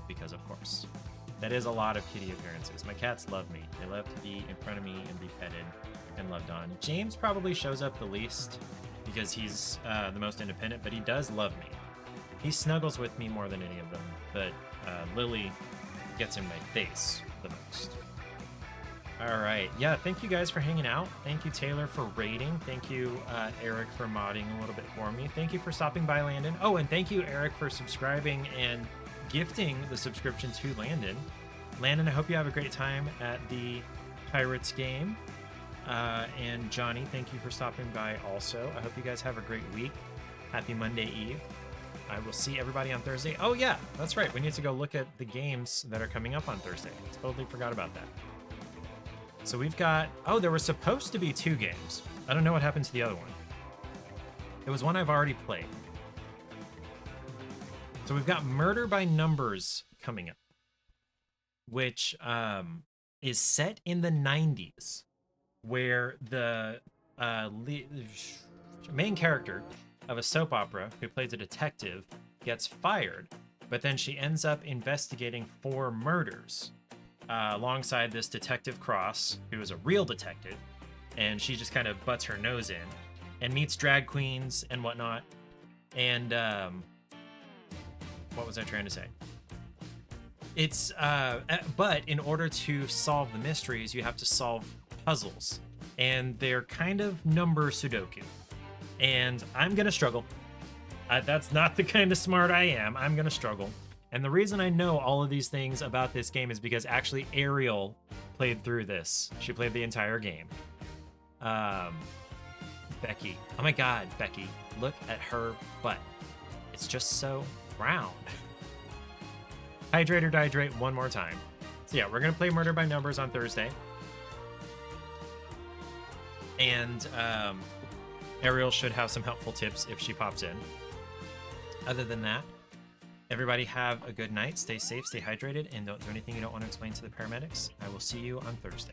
Because of course. That is a lot of kitty appearances. My cats love me. They love to be in front of me and be petted and loved on. James probably shows up the least because he's the most independent, but he does love me. He snuggles with me more than any of them, but Lily gets in my face the most. All right. Yeah, thank you guys for hanging out. Thank you, Taylor, for raiding. Thank you, Eric, for modding a little bit for me. Thank you for stopping by, Landon. Oh, and thank you, Eric, for subscribing and gifting the subscription to Landon. Landon, I hope you have a great time at the Pirates game. And Johnny, thank you for stopping by also. I hope you guys have a great week. Happy Monday Eve. I will see everybody on Thursday. Oh, yeah, that's right. We need to go look at the games that are coming up on Thursday. Totally forgot about that. So we've got... Oh, there were supposed to be 2 games. I don't know what happened to the other one. It was one I've already played. So we've got Murder by Numbers coming up, which is set in the 90s, where the main character of a soap opera who plays a detective gets fired, but then she ends up investigating 4 murders alongside this Detective Cross, who is a real detective, and she just kind of butts her nose in and meets drag queens and whatnot. And what was I trying to say? It's but in order to solve the mysteries, you have to solve puzzles, and they're kind of number Sudoku. And I'm gonna struggle. That's not the kind of smart I am. I'm gonna struggle. And the reason I know all of these things about this game is because actually Ariel played through this. She played the entire game. Becky. Oh my God, Becky. Look at her butt. It's just so round. Hydrate or dehydrate one more time. So yeah, we're going to play Murder by Numbers on Thursday. And Ariel should have some helpful tips if she pops in. Other than that, everybody have a good night. Stay safe, stay hydrated, and don't do anything you don't want to explain to the paramedics. I will see you on Thursday.